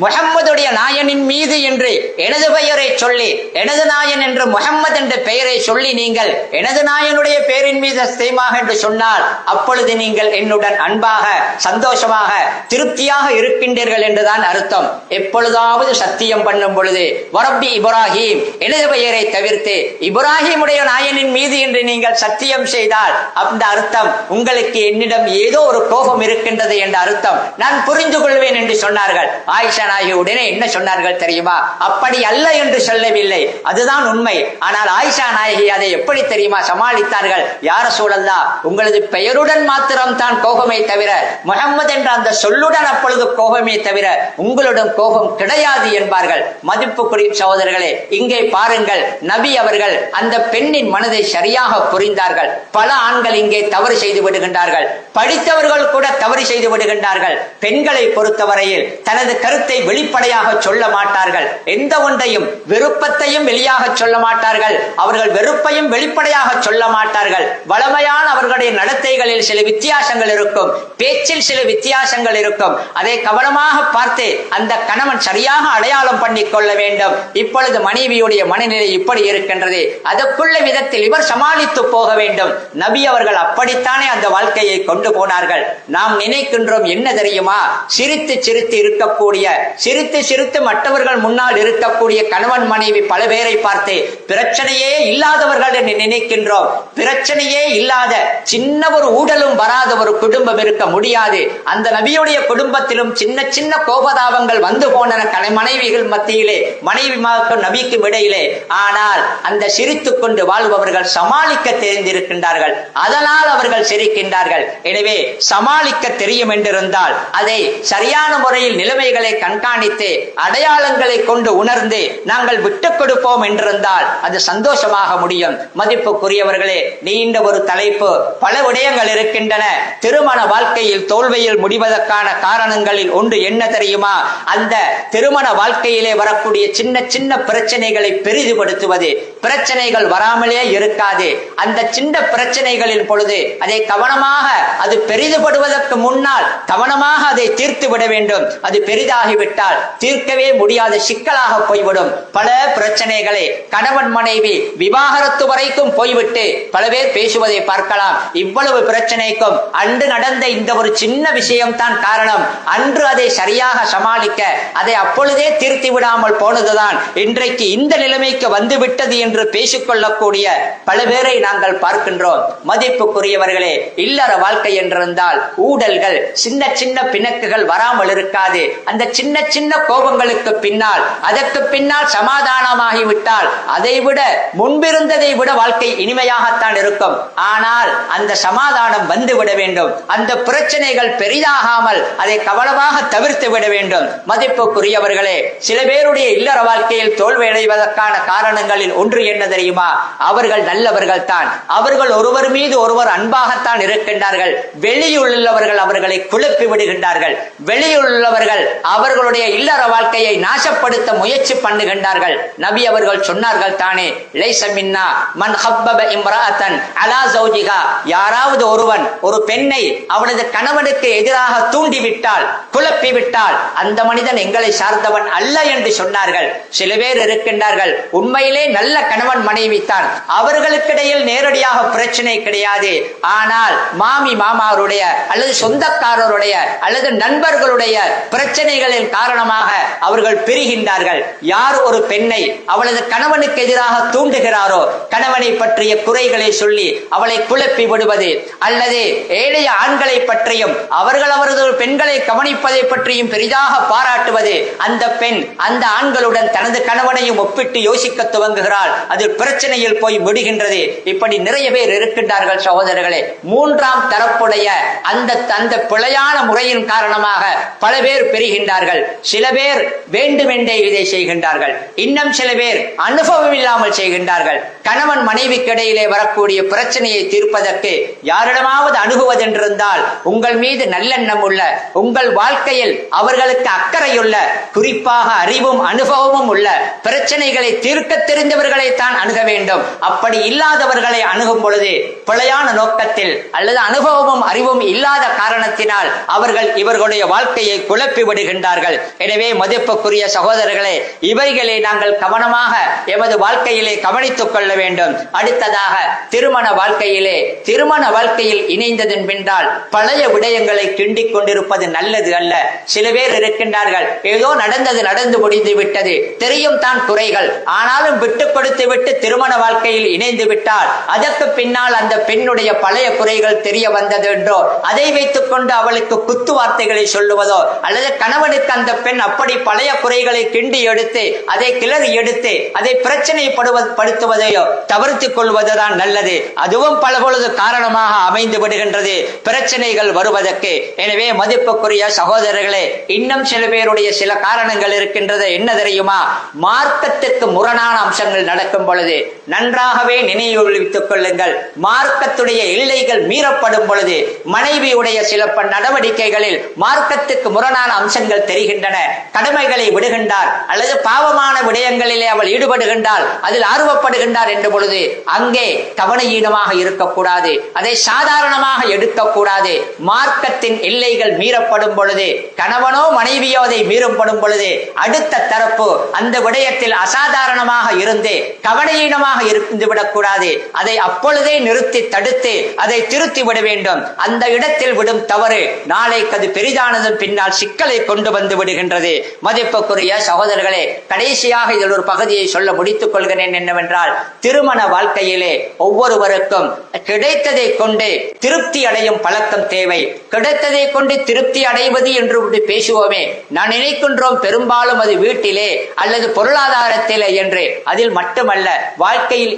முஹம்மதுடைய நாயனின் மீது என்று எனது பெயரை சொல்லி, எனது நாயன் என்று முஹம்மது என்ற பெயரை சொல்லி நீங்கள் எனது நாயனுடைய பெயரின் மீது சத்தியமாக என்று சொன்னால் அப்பொழுது நீங்கள் என்னுடன் அன்பாக சந்தோஷமாக திருப்தியாக இருக்கின்றீர்கள் என்றுதான் அர்த்தம். எப்பொழுதாவது சத்தியம் பண்ணும் பொழுது வரப்பி இப்ராஹிம் எனது பெயரை தவிர்த்து இப்ராஹிமுடைய நாயனின் மீது என்று நீங்கள் சத்தியம் செய்தால் அந்த அர்த்தம் உங்களுக்கு என்னிடம் ஏதோ ஒரு கோபம் இருக்கின்றது என்ற அர்த்தம் நான் புரிந்து கொள்வேன் என்று சொன்னார்கள். ஆயிஷா நாயகி உடனே என்ன சொன்னார்கள் தெரியுமா? அப்படி அல்ல என்று சொல்லவில்லை, அதுதான் உண்மை. ஆனால் ஆயிஷா நாயகி அதை எப்படி தெரியுமா சமாளித்தார்கள்? யார சூழல்லா, உங்களது பெயருடன் மாத்திரம் தான் கோபமே தவிர முஹம்மது என்ற அந்த சொல்லுடன் அப்பொழுது கோபமே தவிர உங்களுடன் கோபம் கிடையாது என்பார்கள். மதிப்புக்குரிய சகோதரர்களே, இங்கே பாருங்கள், நபி அவர்கள் அந்த பெண்ணின் மனதை சரியாக புரிந்தார்கள். பல ஆண்கள் இங்கே தவறு செய்து விடுகின்றார்கள். படித்தவர்கள் கூட தவறு செய்து விடுகின்றார்கள். பெண்களை பொறுத்தவரையில் தனது கருத்தை வெளிப்படையாக சொல்ல மாட்டார்கள். எந்த ஒன்றையும் விருப்பத்தையும் வெளியாக சொல்ல மாட்டார்கள். அவர்கள் வெறுப்பையும் வெளிப்படையாக சொல்ல மாட்டார்கள். வளமையான அவர்களுடைய நடத்தைகளில் சில வித்தியாசங்கள் இருக்கும், பேச்சில் சில வித்தியாசங்கள் இருக்கும். அதை கவனமாக பார்த்து அந்த கணவன் சரியாக அடையாளம் பண்ணி கொள்ள வேண்டும். இப்பொழுது மனைவியுடைய மனநிலை இப்படி இருக்கின்றது, அதற்குள்ள விதத்தில் இவர் சமாளித்து போக வேண்டும். நபி அவர்கள் அப்படித்தானே அந்த வாழ்க்கையை கொண்டு போனார்கள். நாம் நினைக்கின்றோம் என்ன தெரியுமா? சிரித்து சிரித்து இருக்கக்கூடிய, சிரித்து மற்றவர்கள் முன்னால் இருக்கக்கூடிய கணவன் மனைவி பல பேரை பார்த்து பிரச்சனையே இல்லாதவர்கள் என்று நினைக்கின்றோம். பிரச்சனையே இல்லாத சின்ன ஒரு ஊடலும் வராத ஒரு குடும்பம் இருக்க முடியாது. அந்த நபியுடைய குடும்பத்திலும் சின்ன சின்ன கோபதாபங்கள் வந்து போன மனைவிகள் மத்தியிலே, மனைவிமாருக்கும் நபிக்கும் இடையிலே. ஆனால் அந்த சிரித்துக் கொண்டு வாழ்பவர்கள் சமாளிக்க தெரிந்திருக்கின்றார்கள். அதனால் அவர்கள் சிரிக்கின்றார்கள். எனவே சமாளிக்க தெரியும் என்றிருந்தால் அதை சரியான முறையில் நிலைமைகளை கண்காணித்து அடையாளங்களை கொண்டு உணர்ந்து நாங்கள் விட்டுக் கொடுப்போம் என்றிருந்தால் அது சந்தோஷமாக முடியும். மதிப்புக்குரியவர்களே, நீண்ட ஒரு தலைப்பு, பல விடயங்கள் இருக்கின்றன. திருமண வாழ்க்கையில் தோல்வியில் முடிவதற்கான காரணங்களில் ஒன்று என்ன தெரியுமா? அந்த திருமண வாழ்க்கையிலே வரக்கூடிய சின்ன சின்ன பிரச்சனைகளை பெரிதுபடுத்துவது. பிரச்சனைகள் வராமலே இருக்காது. அந்த சின்ன பிரச்சனைகளின் பொழுது அதை கவனமாக, அது பெரிதுபடுவதற்கு முன்னால் கவனமாக அதை தீர்த்து விட வேண்டும். அது பெரிதாகிவிட்டால் தீர்க்கவே முடியாத சிக்கலாக போய்விடும். பல பிரச்சனைகளை கணவன் மனைவி விவாகரத்து வரைக்கும் போய்விட்டு பல பேர் பேசுவதை பார்க்கலாம். இவ்வளவு பிரச்சனைக்கும் அன்று நடந்த இந்த ஒரு சின்ன விஷயம் தான் காரணம். அன்று அதை சரியாக சமாளிக்க அதை அப்பொழுதே தீர்த்தி விடாமல் போனதுதான் இன்றைக்கு இந்த நிலைமைக்கு வந்துவிட்டது என்று பேசிக்கொள்ளக்கூடிய பல பேரை நாங்கள் பார்க்கின்றோம். மதிப்புக்குரியவர்களே, இல்லற வாழ்க்கை என்றிருந்தால் ஊடல்கள், சின்ன சின்ன பிணக்குகள் வராமல் இருக்காது. அந்த சின்ன சின்ன கோபங்களுக்கு பின்னால், அதற்கு பின்னால் சமாதானமாகிவிட்டால் அதைவிட முன்பிருந்ததை விட வாழ்க்கை இனிமையாகத்தான் இருக்கும். ஆனால் அந்த சமாதானம் வந்துவிட வேண்டும். அந்த பிரச்சனைகள் பெரிதாகாமல் அதை கவனமாக தவிர்த்து விட வேண்டும். மதிப்புக்குரியவர்களே, சில பேருடைய இல்லற வாழ்க்கையில் தோல்வி அடைவதற்கான காரணங்களில் ஒன்று என்ன தெரியுமா? அவர்கள் நல்லவர்கள் தான். அவர்கள் ஒருவர் மீது ஒருவர் அன்பாகத்தான் இருக்கின்றார்கள். வெளியுள்ளவர்கள் அவர்களை குழப்பி விடுகின்றார்கள். வெளியுள்ளவர்கள் அவர்களுடைய இல்லற வாழ்க்கையை நாசப்படுத்த முயற்சி பண்ணுகின்றார்கள். நபி அவர்கள் சொன்னார்கள் தானே, லைஸ மின்னா மன் ஹப்பப இம்ராஅத்தன் அலா ஜௌஜிஹா. யாராவது ஒருவன் ஒரு பெண்ணை அவனது கணவனுக்கு எதிராக தூண்டிவிட்டால், குழப்பிவிட்டால், அந்த மனிதன் எங்களை சார்ந்தவன் அல்ல என்று சொன்னார்கள். சில பேர் இருக்கின்றார்கள், உண்மையிலே நல்ல கணவன் மனைவி தான், அவர்களுக்கிடையில் நேரடியாக பிரச்சனை கிடையாது. ஆனால் மாமி மாமாருடைய அல்லது சொந்தக்காரருடைய அல்லது நண்பர்களுடைய பிரச்சனைகளின் காரணமாக அவர்கள் பிரிகின்றார்கள். யார் ஒரு பெண்ணை அவளது கணவனுக்கு எதிராக தூண்டுகிறாரோ, கணவனை பற்றிய குறைகளை சொல்லி அவளை குழப்பி விடுவது, அல்லது ஏழைய ஆண்களை பற்றியும் அவர்கள் அவரது பெண்களை கவனிப்பதை பற்றியும் பெரிதாக பாராட்டுவது, அந்த பெண் அந்த ஆண்களுடன் தனது கணவனையும் ஒப்பிட்டு யோசிக்க துவங்குகிறாள். அது பிரச்சனையில் போய் முடிகின்றது. இப்படி நிறைய பேர் இருக்கின்றார்கள் சகோதரர்களே. மூன்றாம் தரப்புடைய அந்த பிழையான முறையின் காரணமாக பல பேர் பெறுகின்றார்கள். சில பேர் வேண்டுமென்றே இதை செய்கின்றார்கள். இன்னும் சில பேர் அனுபவம் இல்லாமல் செய்கின்றார்கள். கணவன் மனைவிக்கு இடையிலே வரக்கூடிய பிரச்சனையை தீர்ப்பதற்கு யாரிடமாவது அணுகுவதென்றிருந்தால், உங்கள் மீது நல்லெண்ணம் உள்ள, உங்கள் வாழ்க்கையில் அவர்களுக்கு அக்கறையுள்ள, குறிப்பாக அறிவும் அனுபவமும் உள்ள, பிரச்சனைகளை தீர்க்க தெரிந்தவர்களை தான் அணுக வேண்டும். அப்படி இல்லாதவர்களை அணுகும் பொழுது பிழையான நோக்கத்தில் அல்லது அனுபவமும் அறிவும் இல்லாத காரணத்தினால் அவர்கள் இவர்களுடைய வாழ்க்கையை குழப்பி விடுகின்றார்கள். எனவே மதிப்புக்குரிய சகோதரர்களே, இவைகளை நாங்கள் கவனமாக எமது வாழ்க்கையிலே கவனித்துக் கொள்ள வேண்டும். அடுத்ததாக திருமண வாழ்க்கையில் இணைந்ததன் பின்னால் பழைய விடயங்களை கிண்டிக் கொண்டிருப்பது நல்லது அல்ல. சில பேர் இருக்கின்றார்கள், ஏதோ நடந்து முடிந்து விட்டது, தெரியும் தான் குறைகள், ஆனாலும் விட்டுக் கொடுத்து விட்டு திருமண வாழ்க்கையில் இணைந்து விட்டால் அதற்கு பின்னால் அந்த பெண்ணுடைய பழைய குறைகள் தெரிய வந்தது என்றோ, அதை வைத்துக் கொண்டு அவளுக்கு குத்து வார்த்தைகளை சொல்லுவதோ, அல்லது கணவனுக்கு அந்த பெண் அப்படி பழைய குறைகளை கிண்டி எடுத்து அதை கிளறி எடுத்து அதை பிரச்சனைப்படுத்துவதையோ தவிர்த்துக் கொள்வதுதான் நல்லது. அதுவும் பல பொழுது காரணமாக அமைந்து விடுகின்றது பிரச்சனைகள் வருவதற்கு. எனவே மதிப்புக்குரிய சகோதரர்களே, இன்னும் சில பேருடைய சில காரணங்கள் இருக்கின்றது. என்ன தெரியுமா? மார்க்கத்திற்கு முரணான அம்சங்கள் நடக்கும் பொழுது நன்றாகவே நினைவுறுத்திக் கொள்ளுங்கள். மார்க்கத்துடைய எல்லைகள் மீறப்படும் பொழுது மனைவியுடைய சில நடவடிக்கைகளில் மார்க்கத்துக்கு முரணான அம்சங்கள் தெரிகின்றன. கடமைகளை விடுகின்றார் அல்லது பாவமான விடயங்களிலே அவள் ஈடுபடுகின்றால், அதில் ஆர்வப்படுகின்றார் என்ற பொழுது அங்கே கவனஈனமாக இருக்கக்கூடாது, அதை சாதாரணமாக எடுக்கக்கூடாது. மார்க்கத்தின் எல்லைகள் மீறப்படும் பொழுது, கணவனோ மனைவியோ அதை மீறப்படும் பொழுது, அடுத்த தரப்பு அந்த விடயத்தில் அசாதாரணமாக இருந்து கவனஈனமாக இருந்து விடக்கூடாது. அதை அப்பொழுதே நிறுத்தி தடுத்து அதை திருத்தி விட வேண்டும். அந்த இடத்தில் விடும் தவறு நாளைக்கு அது பெரிதானதன் பின்னால் சிக்கலை கொண்டு வந்து விடுகின்றது. மதிப்புக்குரிய சகோதரர்களே, கடைசியாக இதில் ஒரு பகுதியை சொல்ல முடித்துக் கொள்கிறேன். என்னவென்றால், திருமண வாழ்க்கையிலே ஒவ்வொருவருக்கும் கிடைத்ததை கொண்டு திருப்தி அடையும் பழக்கம் தேவை. கிடைத்ததை கொண்டு திருப்தி அடைவது என்று பேசுவோமே, நான் நினைக்கின்றோம் பெரும்பாலும் அது வீட்டிலே அல்லது பொருளாதாரத்திலே என்று. அதில் மட்டும் மட்டுமல்ல, வாழ்க்கையில்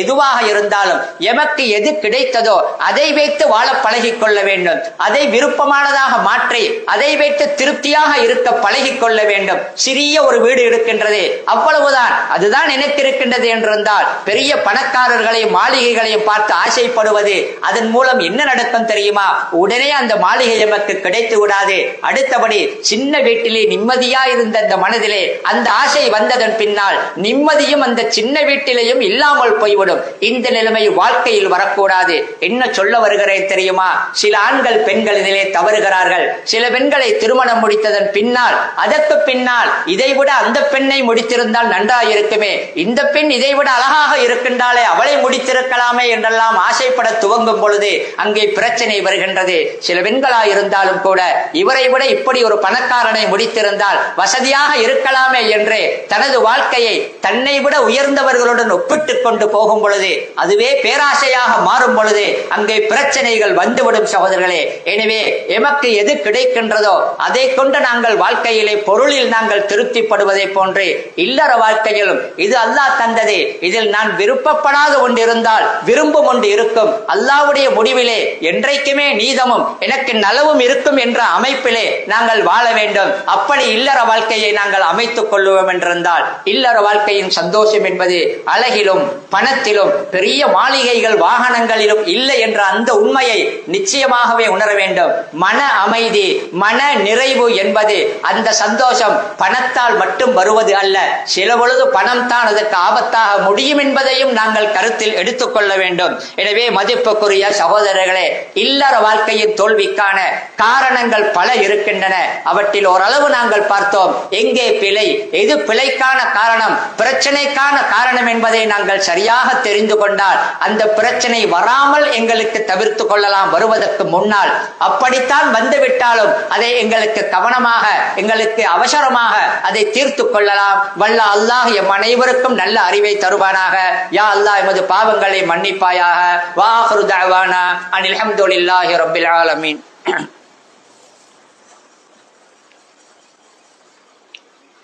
எதுவாக இருந்தாலும் எமக்கு எது கிடைத்ததோ அதை வைத்து வாழ பழகிக் கொள்ள வேண்டும். அதை விருப்பமானதாக மாற்றி அதை வைத்து திருப்தியாக இருக்க பழகிக் கொள்ள வேண்டும். சிறிய ஒரு வீடு இருக்கின்றது, அவ்வளவுதான், அதுதான் எனக்கு இருக்கின்றது என்றிருந்தால் பெரிய பணக்காரர்களையும் மாளிகைகளையும் பார்த்து ஆசைப்படுவது, அதன் மூலம் என்ன நடக்கும் தெரியுமா? உடனே அந்த மாளிகை எமக்கு கிடைத்து விடாது. அடுத்தபடி சின்ன வீட்டிலே நிம்மதியா இருந்த அந்த மனதிலே அந்த ஆசை வந்ததன் பின்னால் நிம்மதியும் அந்த சின்ன வீட்டிலேயும் இல்லாமல் போய்விடும். இந்த நிலைமை வாழ்க்கையில் வரக்கூடாது. என்ன சொல்ல வருகிறேன் தெரியுமா? சில ஆண்கள் பெண்கள் இதிலே தவறுகிறார்கள். சில பெண்களை திருமணம் முடித்ததன் பின்னால் அதற்கு பின்னால் இதைவிட அந்த பெண்ணை முடித்திருந்தால் நன்றாயிருக்குமே, இந்த பெண் இதைவிட அழகாக இருக்கின்றாலே அவளை முடித்திருக்கலாமே என்றெல்லாம் ஆசைப்பட துவங்கும் பொழுது அங்கே பிரச்சனை வருகின்றது. சில பெண்களாக இருந்தாலும் கூட இவரை விட இப்படி ஒரு பணக்காரனை முடித்திருந்தால் வசதியாக இருக்கலாமே என்று தனது வாழ்க்கையை தன்னை விட உயர்ந்தவர்களுடன் ஒப்பிட்டுக் கொண்டு போகும் பொழுது, அதுவே பேராசையாக மாறும் பொழுது அங்கே பிரச்சனைகள் வந்துவிடும் சகோதரர்களே. எனவே எமக்கு எது கிடைக்கின்றதோ அதை கொண்டு நாங்கள் வாழ்க்கையிலே பொருளில் நாங்கள் திருப்திப்படுவதை போன்று இல்லற வாழ்க்கையிலும் இது அல்லாஹ் தந்தது, இதில் நான் விருப்பப்படாத ஒன்று இருந்தால் விரும்பும் ஒன்று இருக்கும். அல்லாஹ்வுடைய முடிவிலே என்றைக்குமே நீதமும் எனக்கு நலவும் இருக்கும் என்ற அமைப்பிலே நாங்கள் வாழ வேண்டும். அப்படி இல்லற வாழ்க்கையை நாங்கள் அமைத்துக் கொள்வோம் என்றிருந்தால் இல்லற வாழ்க்கையின் சந்தோஷம் என்பது அழகிலும் பணத்திலும் பெரிய மாளிகைகள் வாகனங்களிலும் இல்லை என்ற அந்த உண்மையை நிச்சயமாகவே உணர வேண்டும். மன அமைதி, மன நிறைவு என்பது அந்த சந்தோஷம் பணத்தால் மட்டும் வருவது அல்ல. சில பொழுது பணம் தான் அதற்கு ஆபத்தாக முடியும் என்பதையும் நாங்கள் கருத்தில் எடுத்துக்கொள்ள வேண்டும். எனவே மதிப்புக்குரிய சகோதரர்களே, இல்லற வாழ்க்கையின் தோல்விக்கான காரணங்கள் பல இருக்கின்றன. அவற்றில் ஓரளவு நாங்கள் பார்த்தோம். எங்கே பிழை, எது பிழைக்கான காரணம், பிரச்சனைக்கான காரணம் என்பதை நாங்கள் சரியாக தெரிந்து கொண்டால் அந்த பிரச்சனை வராமல் எங்களுக்கு தவிர்த்து கொள்ளலாம் வருவதற்கு முன்னால். அப்படித்தான் வந்துவிட்டாலும் அதை எங்களுக்கு கவனமாக, எங்களுக்கு அவசரமாக அதை தீர்த்து கொள்ளலாம். வல்ல அல்லாஹ் எம் அனைவருக்கும் நல்ல அறிவை தருவானாக. யா அல்லாஹ் எமது பாவங்களை மன்னிப்பாயாக. வாஹிரு தஅவானா அனில் ஹம்துலில்லாஹி ரப்பில் ஆலமீன்.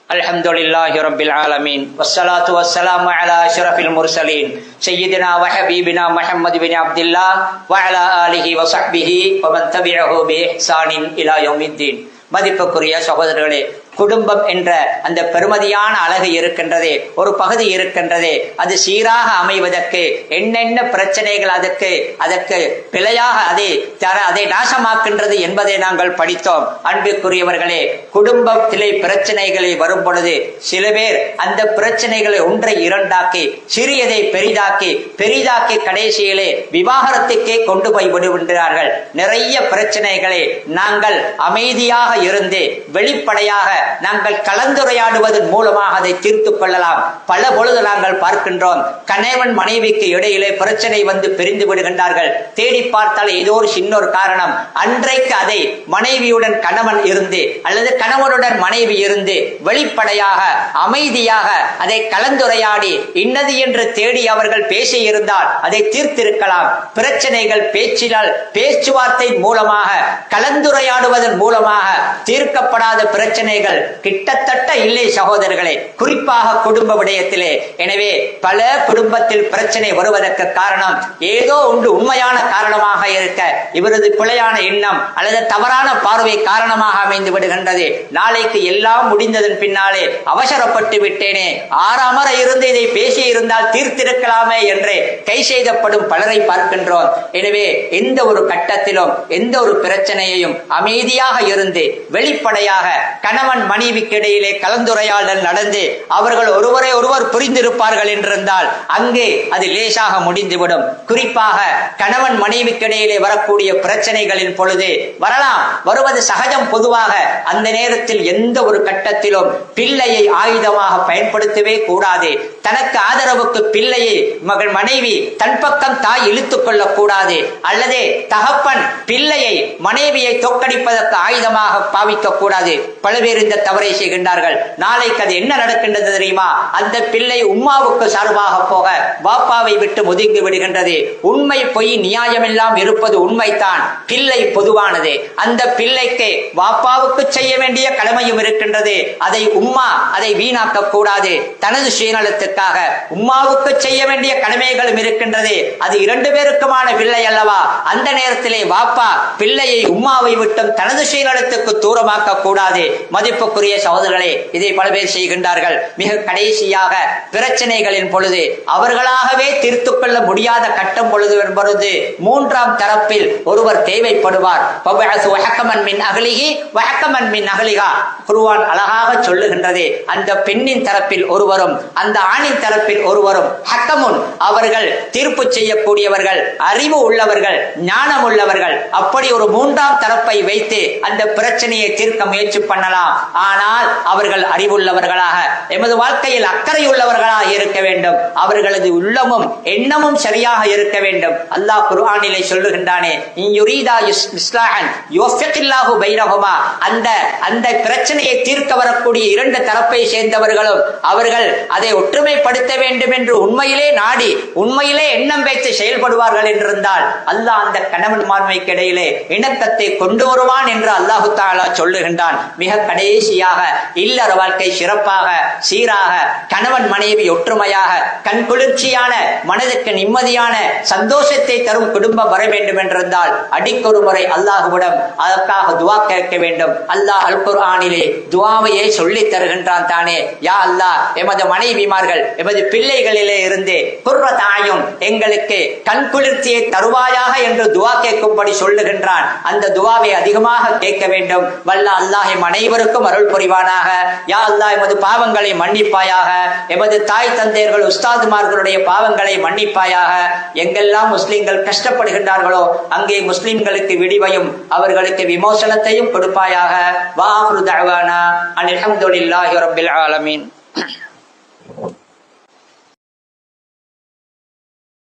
அல்ஹம்துலில்லாஹி ரப்பில் ஆலமீன். வஸ்ஸலாத்து வஸ்ஸலாமு அலா அஷ்ரஃபில் முர்சலீன் சய்யிதினா வ ஹபீபினா முஹம்மது பின் அப்துல்லாஹ் வ அலா ஆலிஹி வ ஸஹ்பிஹி வ மன் தபிஅஹு பி இஹ்சானின் இலா யௌமித்தீன். மதிப்புக்குரிய சகோதரர்களே, குடும்பம் என்ற அந்த பெருமதியான அழகு இருக்கின்றதே, ஒரு பகுதி இருக்கின்றதே, அது சீராக அமைவதற்கு என்னென்ன பிரச்சனைகள் அதற்கு பிழையாக அதை நாசமாக்கின்றது என்பதை நாங்கள் படித்தோம். அன்பிற்குரியவர்களே, குடும்பத்திலே பிரச்சனைகளை வரும் பொழுது சில பேர் அந்த பிரச்சனைகளை ஒன்றை இரண்டாக்கி, சிறியதை பெரிதாக்கி கடைசியிலே விவாகரத்துக்கே கொண்டு போய் விடுகின்றார்கள். நிறைய பிரச்சனைகளை நாங்கள் அமைதியாக இருந்து வெளிப்படையாக நாங்கள் கலந்துரையாடுவதன் மூலமாக அதை தீர்த்து கொள்ளலாம். பல பொழுது நாங்கள் பார்க்கின்றோம், கணவன் மனைவிக்கு இடையிலே பிரச்சனை வந்து பிரிந்து விடுகின்றார்கள். தேடி பார்த்தால் ஏதோ ஒரு சின்ன ஒரு காரணம், அன்றைக்கு அதை மனைவியுடன் கணவன் இருந்து அல்லது கணவனுடன் மனைவி இருந்து வெளிப்படையாக அமைதியாக அதை கலந்துரையாடி இன்னது என்று தேடி அவர்கள் பேசி இருந்தால் அதை தீர்த்திருக்கலாம். பிரச்சனைகள் பேச்சுவார்த்தை மூலமாக கலந்துரையாடுவதன் மூலமாக தீர்க்கப்படாத பிரச்சனைகள் கிட்டத்தட்ட இல்லை சகோதரர்களே, குறிப்பாக குடும்ப விடயத்திலே. எனவே பல குடும்பத்தில் பிரச்சனை வருவதற்கு காரணம் ஏதோ ஒன்று உண்மையான காரணமாக இருக்க இவரது பிழையான எண்ணம் அல்லது தவறான பார்வை காரணமாக அமைந்து விடுகின்றது. நாளைக்கு எல்லாம் முடிந்ததன் பின்னாலே அவசரப்பட்டு விட்டேனே, ஆறாமற இருந்து இதை பேசி இருந்தால் தீர்த்திருக்கலாமே என்று கை செய்தப்படும் பலரை பார்க்கின்றோம். எனவே எந்த ஒரு கட்டத்திலும் எந்த ஒரு பிரச்சனையையும் அமைதியாக இருந்து வெளிப்படையாக கணவன் மனைவிக்கு இடையிலே கலந்துரையாடல் நடந்து அவர்கள் ஒருவரை ஒருவர் புரிந்திருப்பார்கள் என்றிருந்தால் அங்கே அது லேசாக முடிந்துவிடும். குறிப்பாக கணவன் மனைவிக்கு இடையிலே வரக்கூடிய பிரச்சனைகளின் பொழுது வருவது சகஜம். பொதுவாக அந்த நேரத்தில் எந்த ஒரு கட்டத்திலும் பிள்ளையை ஆயுதமாக பயன்படுத்தவே கூடாது. தனக்கு ஆதரவுக்கு பிள்ளையை மனைவி தன் பக்கம் தாய் இழுத்துக் கொள்ளக் கூடாது. அல்லது தகப்பன் பிள்ளையை மனைவியை தோற்கடிப்பதற்கு ஆயுதமாக பாவிக்க கூடாது. பல பேர் இந்த தவறை செய்கின்றார்கள். நாளைக்கு அது என்ன நடக்கின்றது தெரியுமா? அந்த பிள்ளை உம்மாவுக்கு சார்பாக போக பாப்பாவை விட்டு ஒதுங்கி விடுகின்றது. உண்மை பொய் நியாயமெல்லாம் இருப்பது உண்மைத்தான். பிள்ளை பொதுவானது. அந்த பிள்ளைக்கு பாப்பாவுக்கு செய்ய வேண்டிய கடமையும் இருக்கின்றது. அதை உம்மா அதை வீணாக்க கூடாது. தனது சுயநலத்துக்காக என்பதற்காக உம்மாவுக்கு செய்ய வேண்டிய கடமைகளும் இருக்கின்றது. அது 2 பேருக்குமான பிள்ளை அல்லவா? அந்த நேரத்திலே வாப்பா பிள்ளையை உம்மாவை விட்டும் தனது சுயநலத்துக்கு தூரமாக்க கூடாது. மதிப்புக்குரிய சகோதரர்களே, இதை பல பேர் செய்கின்றார்கள். மிக கடைசியாக பிரச்சனைகளின் பொழுது அவர்களாகவே தீர்த்து கொள்ள முடியாத கட்டம் பொழுது என்பது 3ஆம் தரப்பில் ஒருவர் தேவைப்படுவார். குர்ஆன் அழகாக சொல்லுகின்றது, அந்த பெண்ணின் தரப்பில் ஒருவரும் அந்த ஆணின் தரப்பில் ஒருவரும் ஹக்கமுன், அவர்கள் தீர்ப்பு செய்யக்கூடியவர்கள், அறிவு உள்ளவர்கள், ஞானம் உள்ளவர்கள். அப்படி ஒரு 3ஆம் தரப்பை வைத்து அந்த பிரச்சனையை தீர்க்க முயற்சி பண்ணலாம். ஆனால் அவர்கள் அறிவுள்ளவர்களாக, எமது வாழ்க்கையில் அக்கறையுள்ளவர்களாக இருக்க வேண்டும். அவர்களது உள்ளமும் எண்ணமும் சரியாக இருக்க வேண்டும். அல்லாஹ் குர்ஆனிலே சொல்லுகின்றானே, அந்த பிரச்சனையை தீர்க்க வரக்கூடிய 2 தரப்பை சேர்ந்தவர்களும் அவர்கள் அதை ஒற்றுமைப்படுத்த வேண்டும் என்று உண்மையிலே நாடி உண்மையிலே எண்ணம் வைத்து செயல்படுவார்கள் என்றிருந்தால் அல்லாஹ் அந்த கணவன் மாண்மைக்கு இடையிலே இணக்கத்தை கொண்டு வருவான் என்று அல்லாஹு தஆலா சொல்லுகின்றான். மிக கடைசியாக இல்லற வாழ்க்கை சிறப்பாக சீராக கணவன் மனைவி ஒற்றுமையாக கண் குளிர்ச்சியான மனதுக்கு நிம்மதியான சந்தோஷத்தை தரும் குடும்பம் வர வேண்டும் என்றிருந்தால் அடிக்கொரு முறை அல்லாஹ்விடம் அதற்காக துஆ கேட்க வேண்டும். அல்லாஹ் அல் குர்ஆனிலே துஆவையே சொல்லி தருகின்றான் தானே. யா அல்லாஹ், எமது மனைவிமார்கள் எமது பிள்ளைகளிலே இருந்து குர்ரத் ஆயுன், எங்களுக்கு கண் குளிர்ச்சியை தருவாயாக என்று துஆ கேட்கும்படி சொல்லுகின்றான். அந்த துஆவை அதிகமாக கேட்க வேண்டும். வல்ல அல்லாஹ் அனைவருக்கும் அருள் புரிவானாக. யா அல்லாஹ், எமது பாவங்களை மன்னிப்பாயாக. எமது தாய் தந்தையர்கள் உஸ்தாதுமார்களுடைய பாவங்களை மன்னிப்பாயாக. எங்கெல்லாம் முஸ்லிம்கள் கஷ்டப்படுகின்றார்களோ அங்கே முஸ்லிம்களுக்கு விடிவையும் அவர்களுக்கு விமோசனத்தையும் கொடுப்பாயாக. வா ஆகிரு தஅவானா அனில் ஹம்துலில்லாஹி ரப்பில் ஆலமீன்.